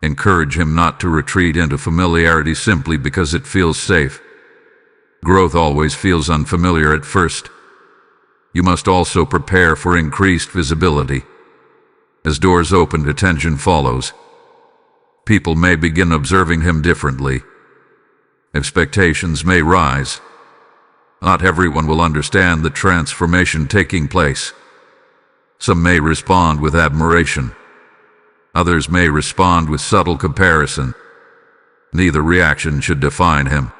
Speaker 1: Encourage him not to retreat into familiarity simply because it feels safe. Growth always feels unfamiliar at first. You must also prepare for increased visibility. As doors open, attention follows. People may begin observing him differently. Expectations may rise. Not everyone will understand the transformation taking place. Some may respond with admiration. Others may respond with subtle comparison. Neither reaction should define him.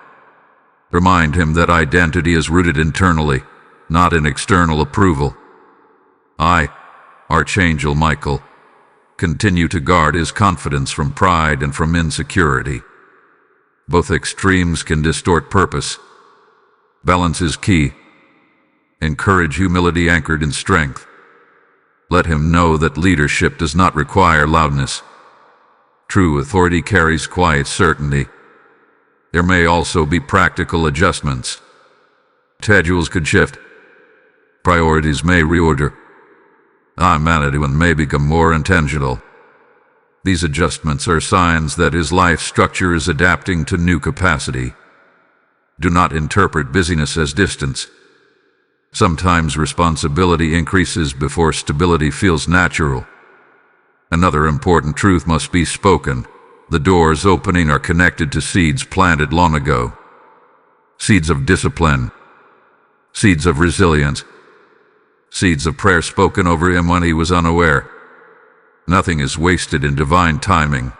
Speaker 1: Remind him that identity is rooted internally, not in external approval. I, Archangel Michael, continue to guard his confidence from pride and from insecurity. Both extremes can distort purpose. Balance is key. Encourage humility anchored in strength. Let him know that leadership does not require loudness. True authority carries quiet certainty. There may also be practical adjustments. Schedules could shift. Priorities may reorder. Management may become more intentional. These adjustments are signs that his life structure is adapting to new capacity. Do not interpret busyness as distance. Sometimes responsibility increases before stability feels natural. Another important truth must be spoken. The doors opening are connected to seeds planted long ago. Seeds of discipline. Seeds of resilience. Seeds of prayer spoken over him when he was unaware. Nothing is wasted in divine timing.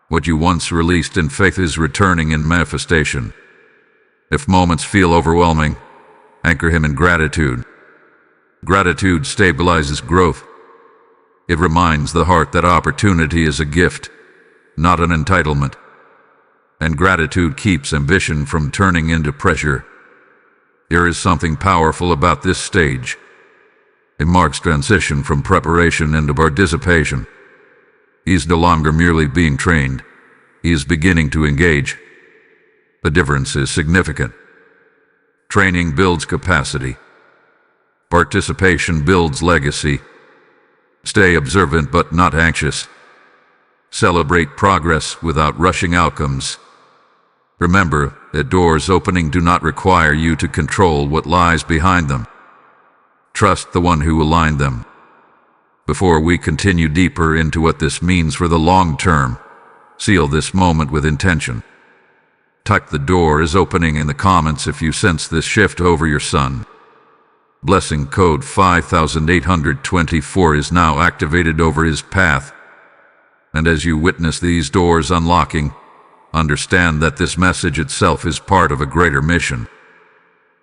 Speaker 1: What you once released in faith is returning in manifestation. If moments feel overwhelming, anchor him in gratitude. Gratitude stabilizes growth. It reminds the heart that opportunity is a gift, not an entitlement. And gratitude keeps ambition from turning into pressure. There is something powerful about this stage. It marks transition from preparation into participation. He is no longer merely being trained. He is beginning to engage. The difference is significant. Training builds capacity. Participation builds legacy. Stay observant but not anxious. Celebrate progress without rushing outcomes. Remember that doors opening do not require you to control what lies behind them. Trust the one who aligned them. Before we continue deeper into what this means for the long term, seal this moment with intention. Type "the door is opening" in the comments if you sense this shift over your son. Blessing code 5824 is now activated over his path. And as you witness these doors unlocking, understand that this message itself is part of a greater mission.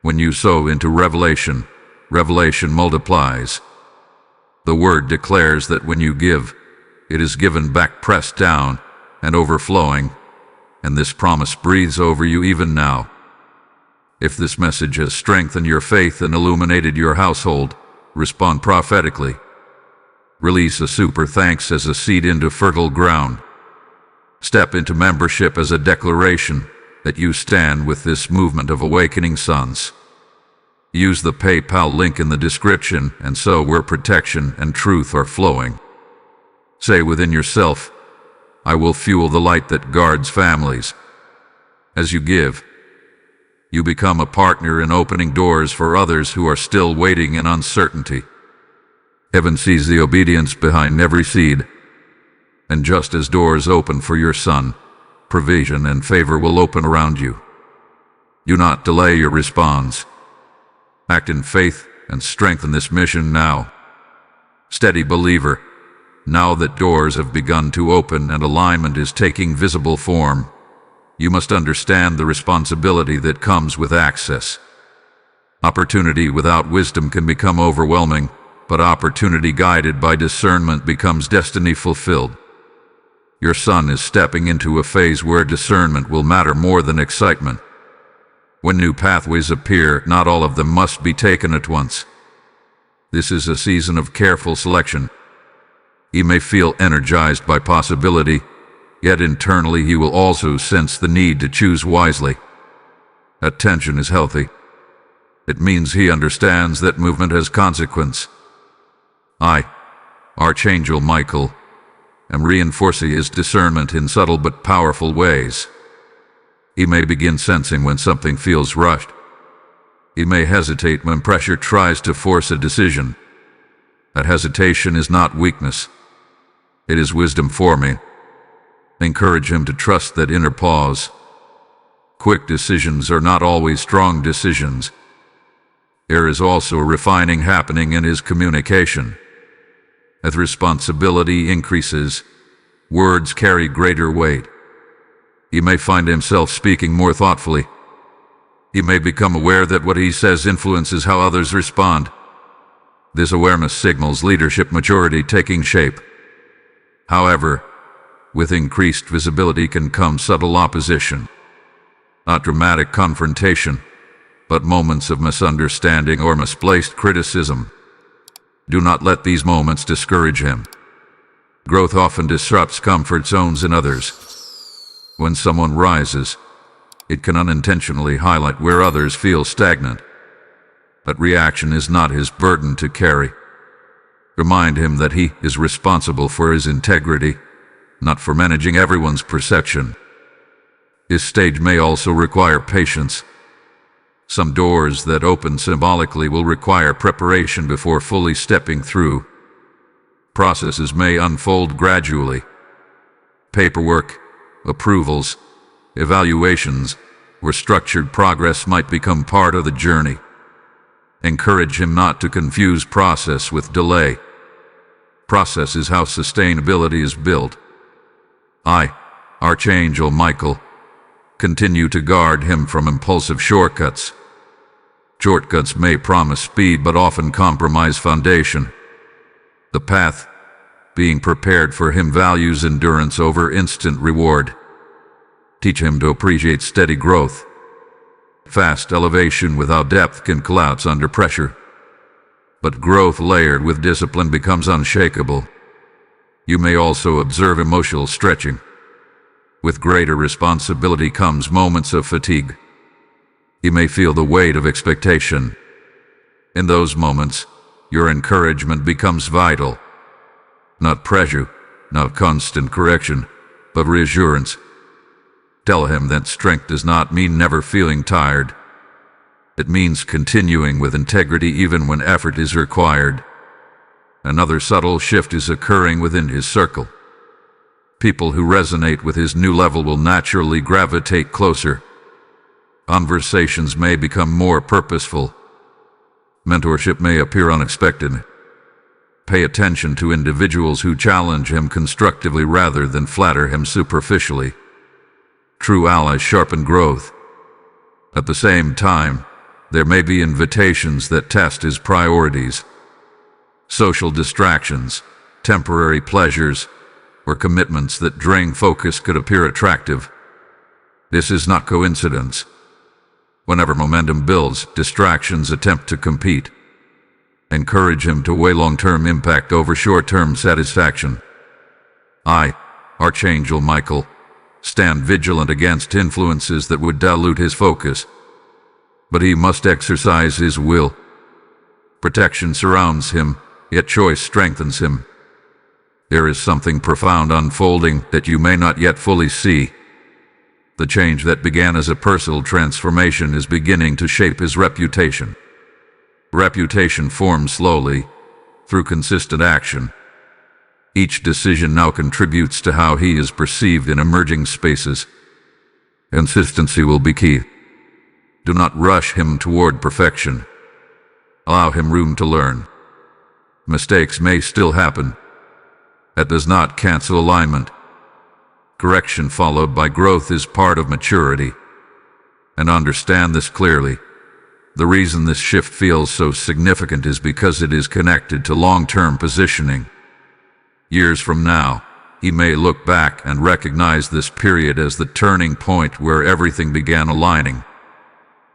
Speaker 1: When you sow into revelation, revelation multiplies. The word declares that when you give, it is given back pressed down and overflowing, and this promise breathes over you even now. If this message has strengthened your faith and illuminated your household, respond prophetically. Release a super thanks as a seed into fertile ground. Step into membership as a declaration that you stand with this movement of awakening sons. Use the PayPal link in the description and sow where protection and truth are flowing. Say within yourself, "I will fuel the light that guards families." As you give, you become a partner in opening doors for others who are still waiting in uncertainty. Heaven sees the obedience behind every seed. And just as doors open for your son, provision and favor will open around you. Do not delay your response. Act in faith and strengthen this mission now. Steady believer, now that doors have begun to open and alignment is taking visible form, you must understand the responsibility that comes with access. Opportunity without wisdom can become overwhelming, but opportunity guided by discernment becomes destiny fulfilled. Your son is stepping into a phase where discernment will matter more than excitement. When new pathways appear, not all of them must be taken at once. This is a season of careful selection. He may feel energized by possibility, yet internally he will also sense the need to choose wisely. That tension is healthy. It means he understands that movement has consequence. I, Archangel Michael, am reinforcing his discernment in subtle but powerful ways. He may begin sensing when something feels rushed. He may hesitate when pressure tries to force a decision. That hesitation is not weakness. It is wisdom forming. Encourage him to trust that inner pause. Quick decisions are not always strong decisions. There is also a refining happening in his communication. As responsibility increases, words carry greater weight. He may find himself speaking more thoughtfully. He may become aware that what he says influences how others respond. This awareness signals leadership maturity taking shape. However, with increased visibility can come subtle opposition. Not dramatic confrontation, but moments of misunderstanding or misplaced criticism. Do not let these moments discourage him. Growth often disrupts comfort zones in others. When someone rises, it can unintentionally highlight where others feel stagnant. But reaction is not his burden to carry. Remind him that he is responsible for his integrity, not for managing everyone's perception. His stage may also require patience. Some doors that open symbolically will require preparation before fully stepping through. Processes may unfold gradually. Paperwork, approvals, evaluations, or structured progress might become part of the journey. Encourage him not to confuse process with delay. Process is how sustainability is built. I, Archangel Michael, continue to guard him from impulsive shortcuts. Shortcuts may promise speed but often compromise foundation. The path, being prepared for him, values endurance over instant reward. Teach him to appreciate steady growth. Fast elevation without depth can collapse under pressure. But growth layered with discipline becomes unshakable. You may also observe emotional stretching. With greater responsibility comes moments of fatigue. You may feel the weight of expectation. In those moments, your encouragement becomes vital. Not pressure, not constant correction, but reassurance. Tell him that strength does not mean never feeling tired. It means continuing with integrity even when effort is required. Another subtle shift is occurring within his circle. People who resonate with his new level will naturally gravitate closer. Conversations may become more purposeful. Mentorship may appear unexpected. Pay attention to individuals who challenge him constructively rather than flatter him superficially. True allies sharpen growth. At the same time, there may be invitations that test his priorities. Social distractions, temporary pleasures, or commitments that drain focus could appear attractive. This is not coincidence. Whenever momentum builds, distractions attempt to compete. Encourage him to weigh long-term impact over short-term satisfaction. I, Archangel Michael, stand vigilant against influences that would dilute his focus. But he must exercise his will. Protection surrounds him, yet choice strengthens him. There is something profound unfolding that you may not yet fully see. The change that began as a personal transformation is beginning to shape his reputation. Reputation forms slowly, through consistent action. Each decision now contributes to how he is perceived in emerging spaces. Consistency will be key. Do not rush him toward perfection. Allow him room to learn. Mistakes may still happen. That does not cancel alignment. Correction followed by growth is part of maturity. And understand this clearly. The reason this shift feels so significant is because it is connected to long-term positioning. Years from now, he may look back and recognize this period as the turning point where everything began aligning.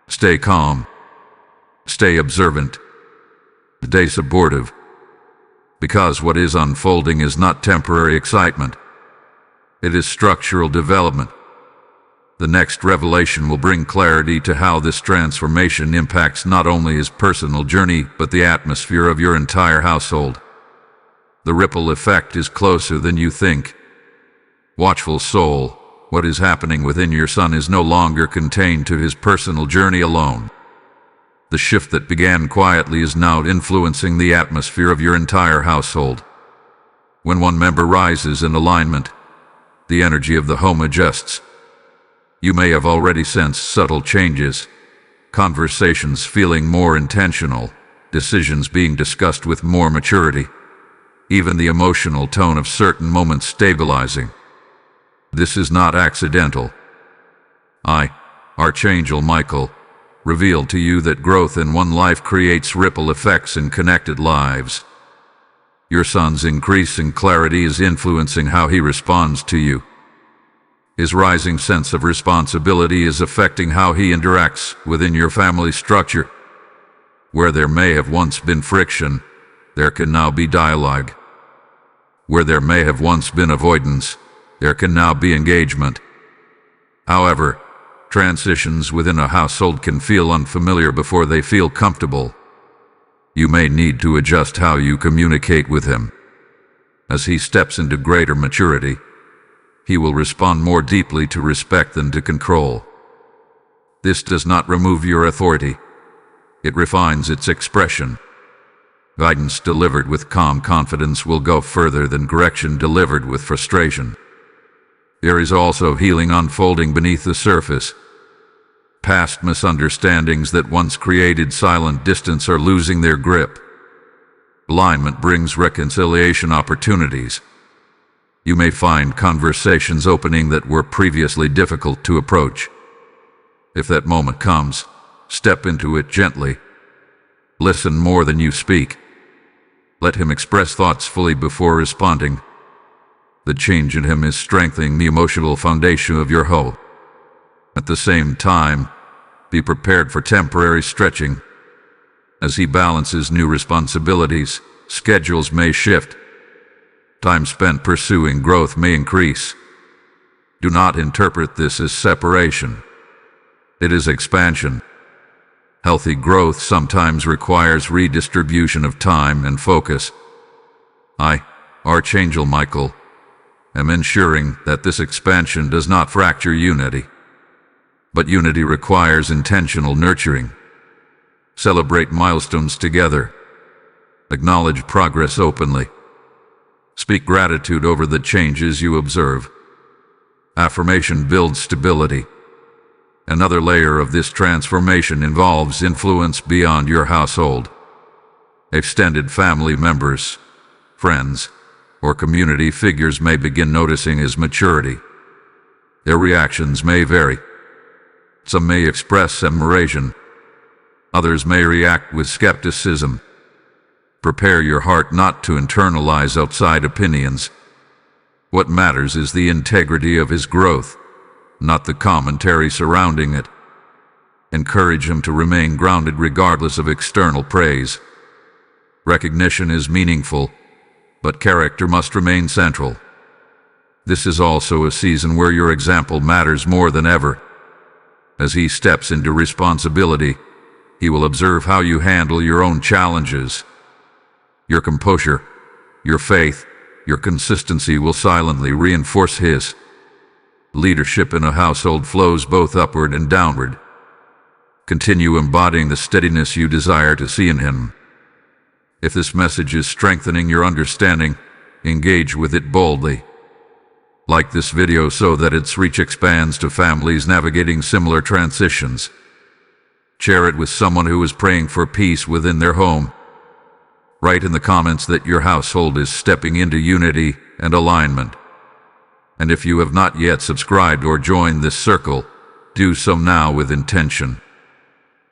Speaker 1: Stay calm. Stay observant. Stay supportive. Because what is unfolding is not temporary excitement. It is structural development. The next revelation will bring clarity to how this transformation impacts not only his personal journey, but the atmosphere of your entire household. The ripple effect is closer than you think. Watchful soul, what is happening within your son is no longer contained to his personal journey alone. The shift that began quietly is now influencing the atmosphere of your entire household. When one member rises in alignment, the energy of the home adjusts. You may have already sensed subtle changes, conversations feeling more intentional, decisions being discussed with more maturity, even the emotional tone of certain moments stabilizing. This is not accidental. I, Archangel Michael, reveal to you that growth in one life creates ripple effects in connected lives. Your son's increasing clarity is influencing how he responds to you. His rising sense of responsibility is affecting how he interacts within your family structure. Where there may have once been friction, there can now be dialogue. Where there may have once been avoidance, there can now be engagement. However, transitions within a household can feel unfamiliar before they feel comfortable. You may need to adjust how you communicate with him. As he steps into greater maturity, he will respond more deeply to respect than to control. This does not remove your authority. It refines its expression. Guidance delivered with calm confidence will go further than correction delivered with frustration. There is also healing unfolding beneath the surface. Past misunderstandings that once created silent distance are losing their grip. Alignment brings reconciliation opportunities. You may find conversations opening that were previously difficult to approach. If that moment comes, step into it gently. Listen more than you speak. Let him express thoughts fully before responding. The change in him is strengthening the emotional foundation of your home. At the same time, be prepared for temporary stretching. As he balances new responsibilities, schedules may shift. Time spent pursuing growth may increase. Do not interpret this as separation. It is expansion. Healthy growth sometimes requires redistribution of time and focus. I, Archangel Michael, am ensuring that this expansion does not fracture unity. But unity requires intentional nurturing. Celebrate milestones together. Acknowledge progress openly. Speak gratitude over the changes you observe. Affirmation builds stability. Another layer of this transformation involves influence beyond your household. Extended family members, friends, or community figures may begin noticing his maturity. Their reactions may vary. Some may express admiration. Others may react with skepticism. Prepare your heart not to internalize outside opinions. What matters is the integrity of his growth, not the commentary surrounding it. Encourage him to remain grounded regardless of external praise. Recognition is meaningful, but character must remain central. This is also a season where your example matters more than ever. As he steps into responsibility, he will observe how you handle your own challenges. Your composure, your faith, your consistency will silently reinforce his. Leadership in a household flows both upward and downward. Continue embodying the steadiness you desire to see in him. If this message is strengthening your understanding, engage with it boldly. Like this video so that its reach expands to families navigating similar transitions. Share it with someone who is praying for peace within their home. Write in the comments that your household is stepping into unity and alignment. And if you have not yet subscribed or joined this circle, do so now with intention.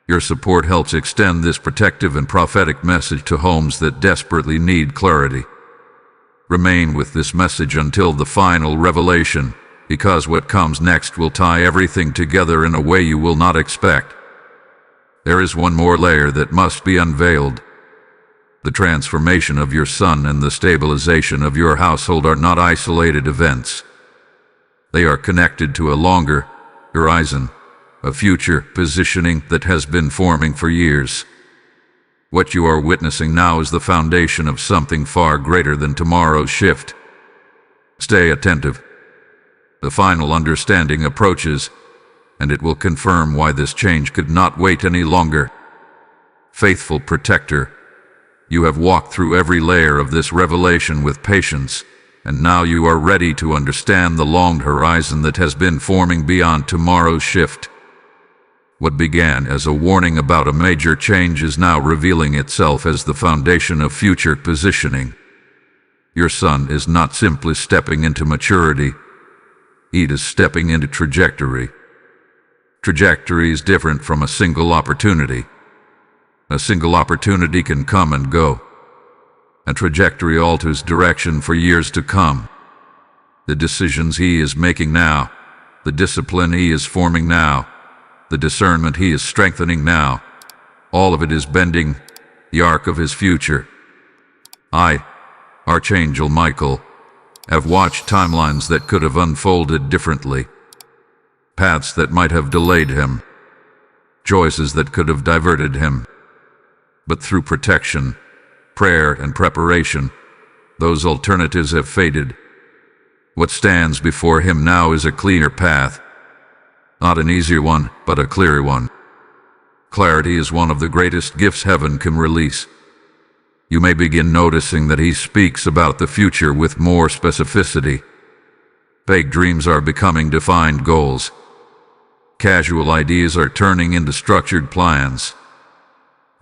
Speaker 1: Your support helps extend this protective and prophetic message to homes that desperately need clarity. Remain with this message until the final revelation, because what comes next will tie everything together in a way you will not expect. There is one more layer that must be unveiled. The transformation of your son and the stabilization of your household are not isolated events. They are connected to a longer horizon, a future positioning that has been forming for years. What you are witnessing now is the foundation of something far greater than tomorrow's shift. Stay attentive. The final understanding approaches, and it will confirm why this change could not wait any longer. Faithful protector, you have walked through every layer of this revelation with patience, and now you are ready to understand the long horizon that has been forming beyond tomorrow's shift. What began as a warning about a major change is now revealing itself as the foundation of future positioning. Your son is not simply stepping into maturity, he is stepping into trajectory. Trajectory is different from a single opportunity. A single opportunity can come and go. A trajectory alters direction for years to come. The decisions he is making now, the discipline he is forming now, the discernment he is strengthening now, all of it is bending the arc of his future. I, Archangel Michael, have watched timelines that could have unfolded differently, paths that might have delayed him, choices that could have diverted him. But through protection, prayer, and preparation, those alternatives have faded. What stands before him now is a cleaner path. Not an easier one, but a clearer one. Clarity is one of the greatest gifts heaven can release. You may begin noticing that he speaks about the future with more specificity. Vague dreams are becoming defined goals. Casual ideas are turning into structured plans.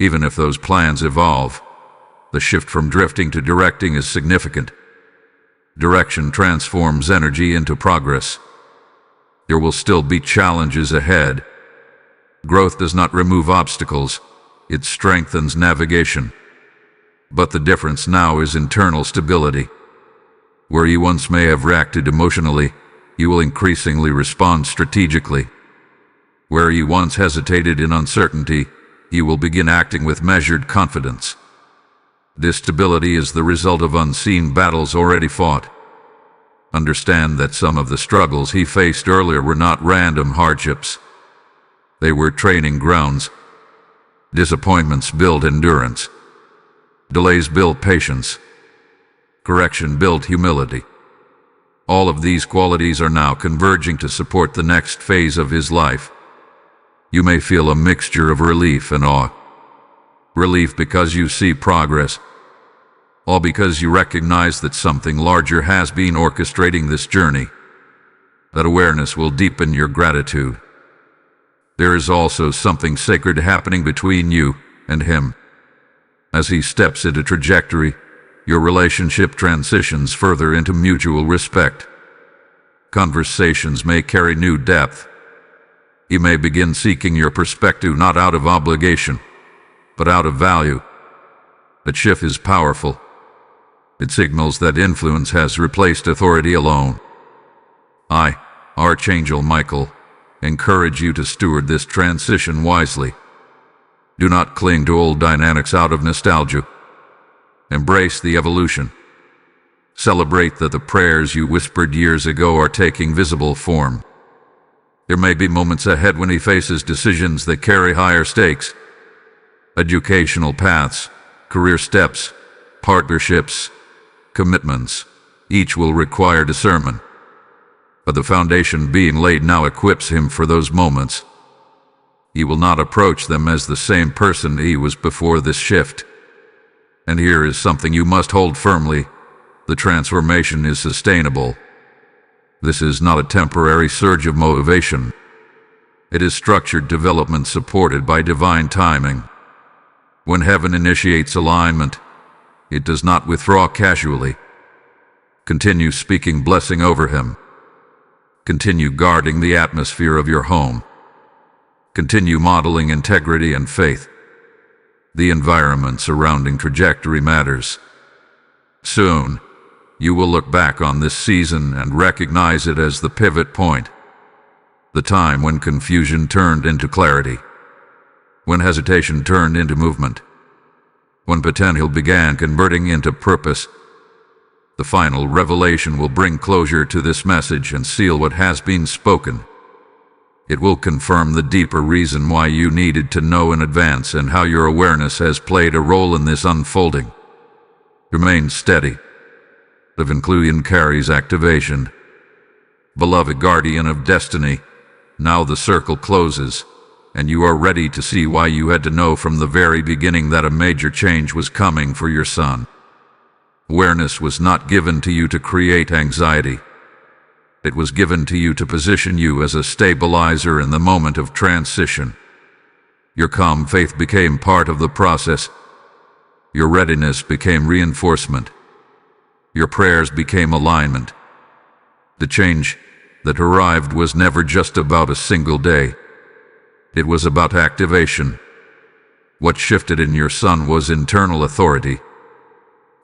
Speaker 1: Even if those plans evolve, the shift from drifting to directing is significant. Direction transforms energy into progress. There will still be challenges ahead. Growth does not remove obstacles, it strengthens navigation. But the difference now is internal stability. Where you once may have reacted emotionally, you will increasingly respond strategically. Where you once hesitated in uncertainty, you will begin acting with measured confidence. This stability is the result of unseen battles already fought. Understand that some of the struggles he faced earlier were not random hardships. They were training grounds. Disappointments build endurance. Delays build patience. Correction build humility. All of these qualities are now converging to support the next phase of his life. You may feel a mixture of relief and awe. Relief because you see progress, all because you recognize that something larger has been orchestrating this journey. That awareness will deepen your gratitude. There is also something sacred happening between you and him. As he steps into trajectory, your relationship transitions further into mutual respect. Conversations may carry new depth. You may begin seeking your perspective not out of obligation, but out of value. That shift is powerful. It signals that influence has replaced authority alone. I, Archangel Michael, encourage you to steward this transition wisely. Do not cling to old dynamics out of nostalgia. Embrace the evolution. Celebrate that the prayers you whispered years ago are taking visible form. There may be moments ahead when he faces decisions that carry higher stakes. Educational paths, career steps, partnerships, commitments, each will require discernment. But the foundation being laid now equips him for those moments. He will not approach them as the same person he was before this shift. And here is something you must hold firmly. The transformation is sustainable. This is not a temporary surge of motivation. It is structured development supported by divine timing. When heaven initiates alignment, it does not withdraw casually. Continue speaking blessing over him. Continue guarding the atmosphere of your home. Continue modeling integrity and faith. The environment surrounding trajectory matters. Soon, you will look back on this season and recognize it as the pivot point. The time when confusion turned into clarity. When hesitation turned into movement. When potential began converting into purpose. The final revelation will bring closure to this message and seal what has been spoken. It will confirm the deeper reason why you needed to know in advance and how your awareness has played a role in this unfolding. Remain steady. The inclusion carries activation. Beloved guardian of destiny, now the circle closes, and you are ready to see why you had to know from the very beginning that a major change was coming for your son. Awareness was not given to you to create anxiety. It was given to you to position you as a stabilizer in the moment of transition. Your calm faith became part of the process. Your readiness became reinforcement. Your prayers became alignment. The change that arrived was never just about a single day. It was about activation. What shifted in your son was internal authority.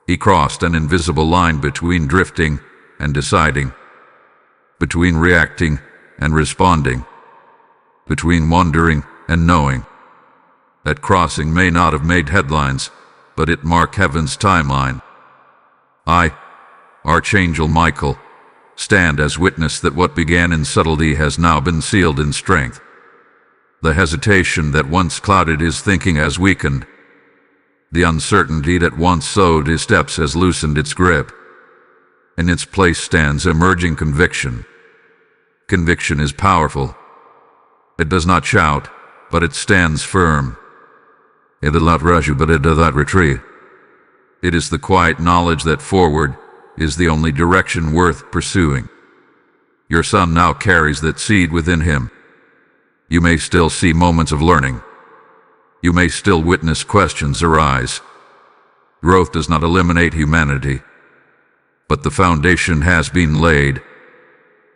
Speaker 1: He crossed an invisible line between drifting and deciding, between reacting and responding, between wondering and knowing. That crossing may not have made headlines, but it marked heaven's timeline. I, Archangel Michael, stand as witness that what began in subtlety has now been sealed in strength. The hesitation that once clouded his thinking has weakened. The uncertainty that once slowed his steps has loosened its grip. In its place stands emerging conviction. Conviction is powerful. It does not shout, but it stands firm. It does not rush you, but it does not retreat. It is the quiet knowledge that forward is the only direction worth pursuing. Your son now carries that seed within him. You may still see moments of learning. You may still witness questions arise. Growth does not eliminate humanity, but the foundation has been laid,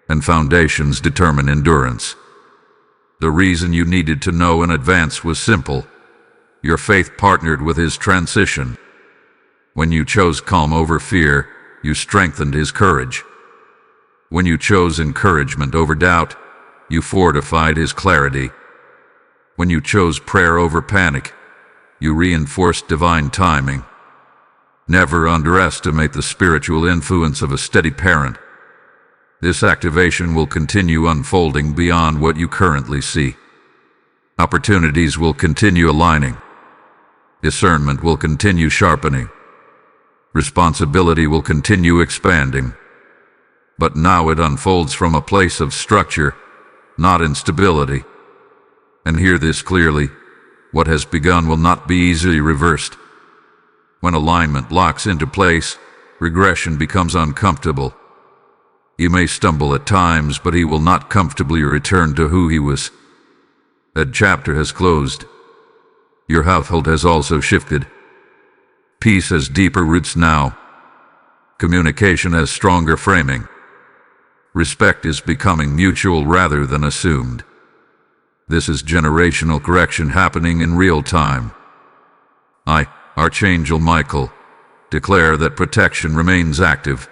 Speaker 1: and foundations determine endurance. The reason you needed to know in advance was simple. Your faith partnered with his transition. When you chose calm over fear, you strengthened his courage. When you chose encouragement over doubt, you fortified his clarity. When you chose prayer over panic, you reinforced divine timing. Never underestimate the spiritual influence of a steady parent. This activation will continue unfolding beyond what you currently see. Opportunities will continue aligning. Discernment will continue sharpening. Responsibility will continue expanding. But now it unfolds from a place of structure, not instability. And hear this clearly, what has begun will not be easily reversed. When alignment locks into place, regression becomes uncomfortable. He may stumble at times, but he will not comfortably return to who he was. That chapter has closed. Your household has also shifted. Peace has deeper roots now. Communication has stronger framing. Respect is becoming mutual rather than assumed. This is generational correction happening in real time. I, Archangel Michael, declare that protection remains active,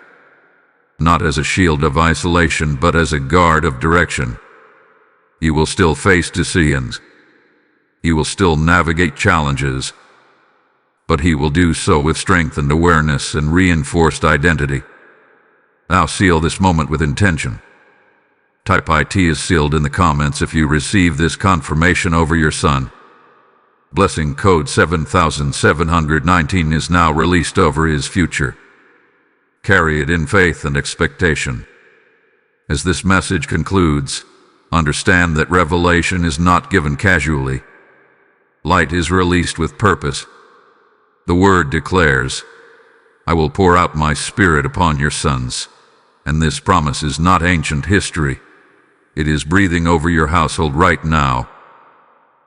Speaker 1: not as a shield of isolation but as a guard of direction. You will still face decisions. You will still navigate challenges, but he will do so with strengthened awareness and reinforced identity. Now seal this moment with intention. Type IT is sealed in the comments if you receive this confirmation over your son. Blessing code 7719 is now released over his future. Carry it in faith and expectation. As this message concludes, understand that revelation is not given casually. Light is released with purpose. The word declares, I will pour out my spirit upon your sons. And this promise is not ancient history. It is breathing over your household right now.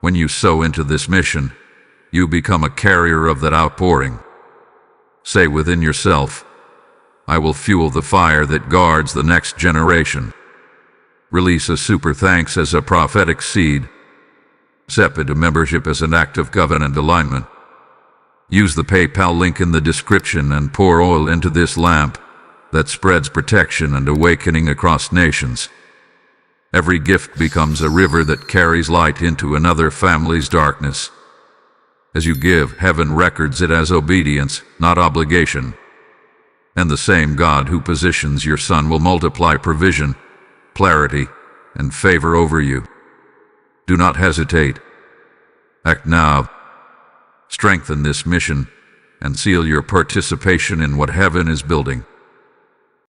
Speaker 1: When you sow into this mission, you become a carrier of that outpouring. Say within yourself, I will fuel the fire that guards the next generation. Release a super thanks as a prophetic seed. Step into membership as an act of covenant alignment. Use the PayPal link in the description and pour oil into this lamp that spreads protection and awakening across nations. Every gift becomes a river that carries light into another family's darkness. As you give, heaven records it as obedience, not obligation. And the same God who positions your son will multiply provision, clarity, and favor over you. Do not hesitate. Act now. Strengthen this mission and seal your participation in what heaven is building.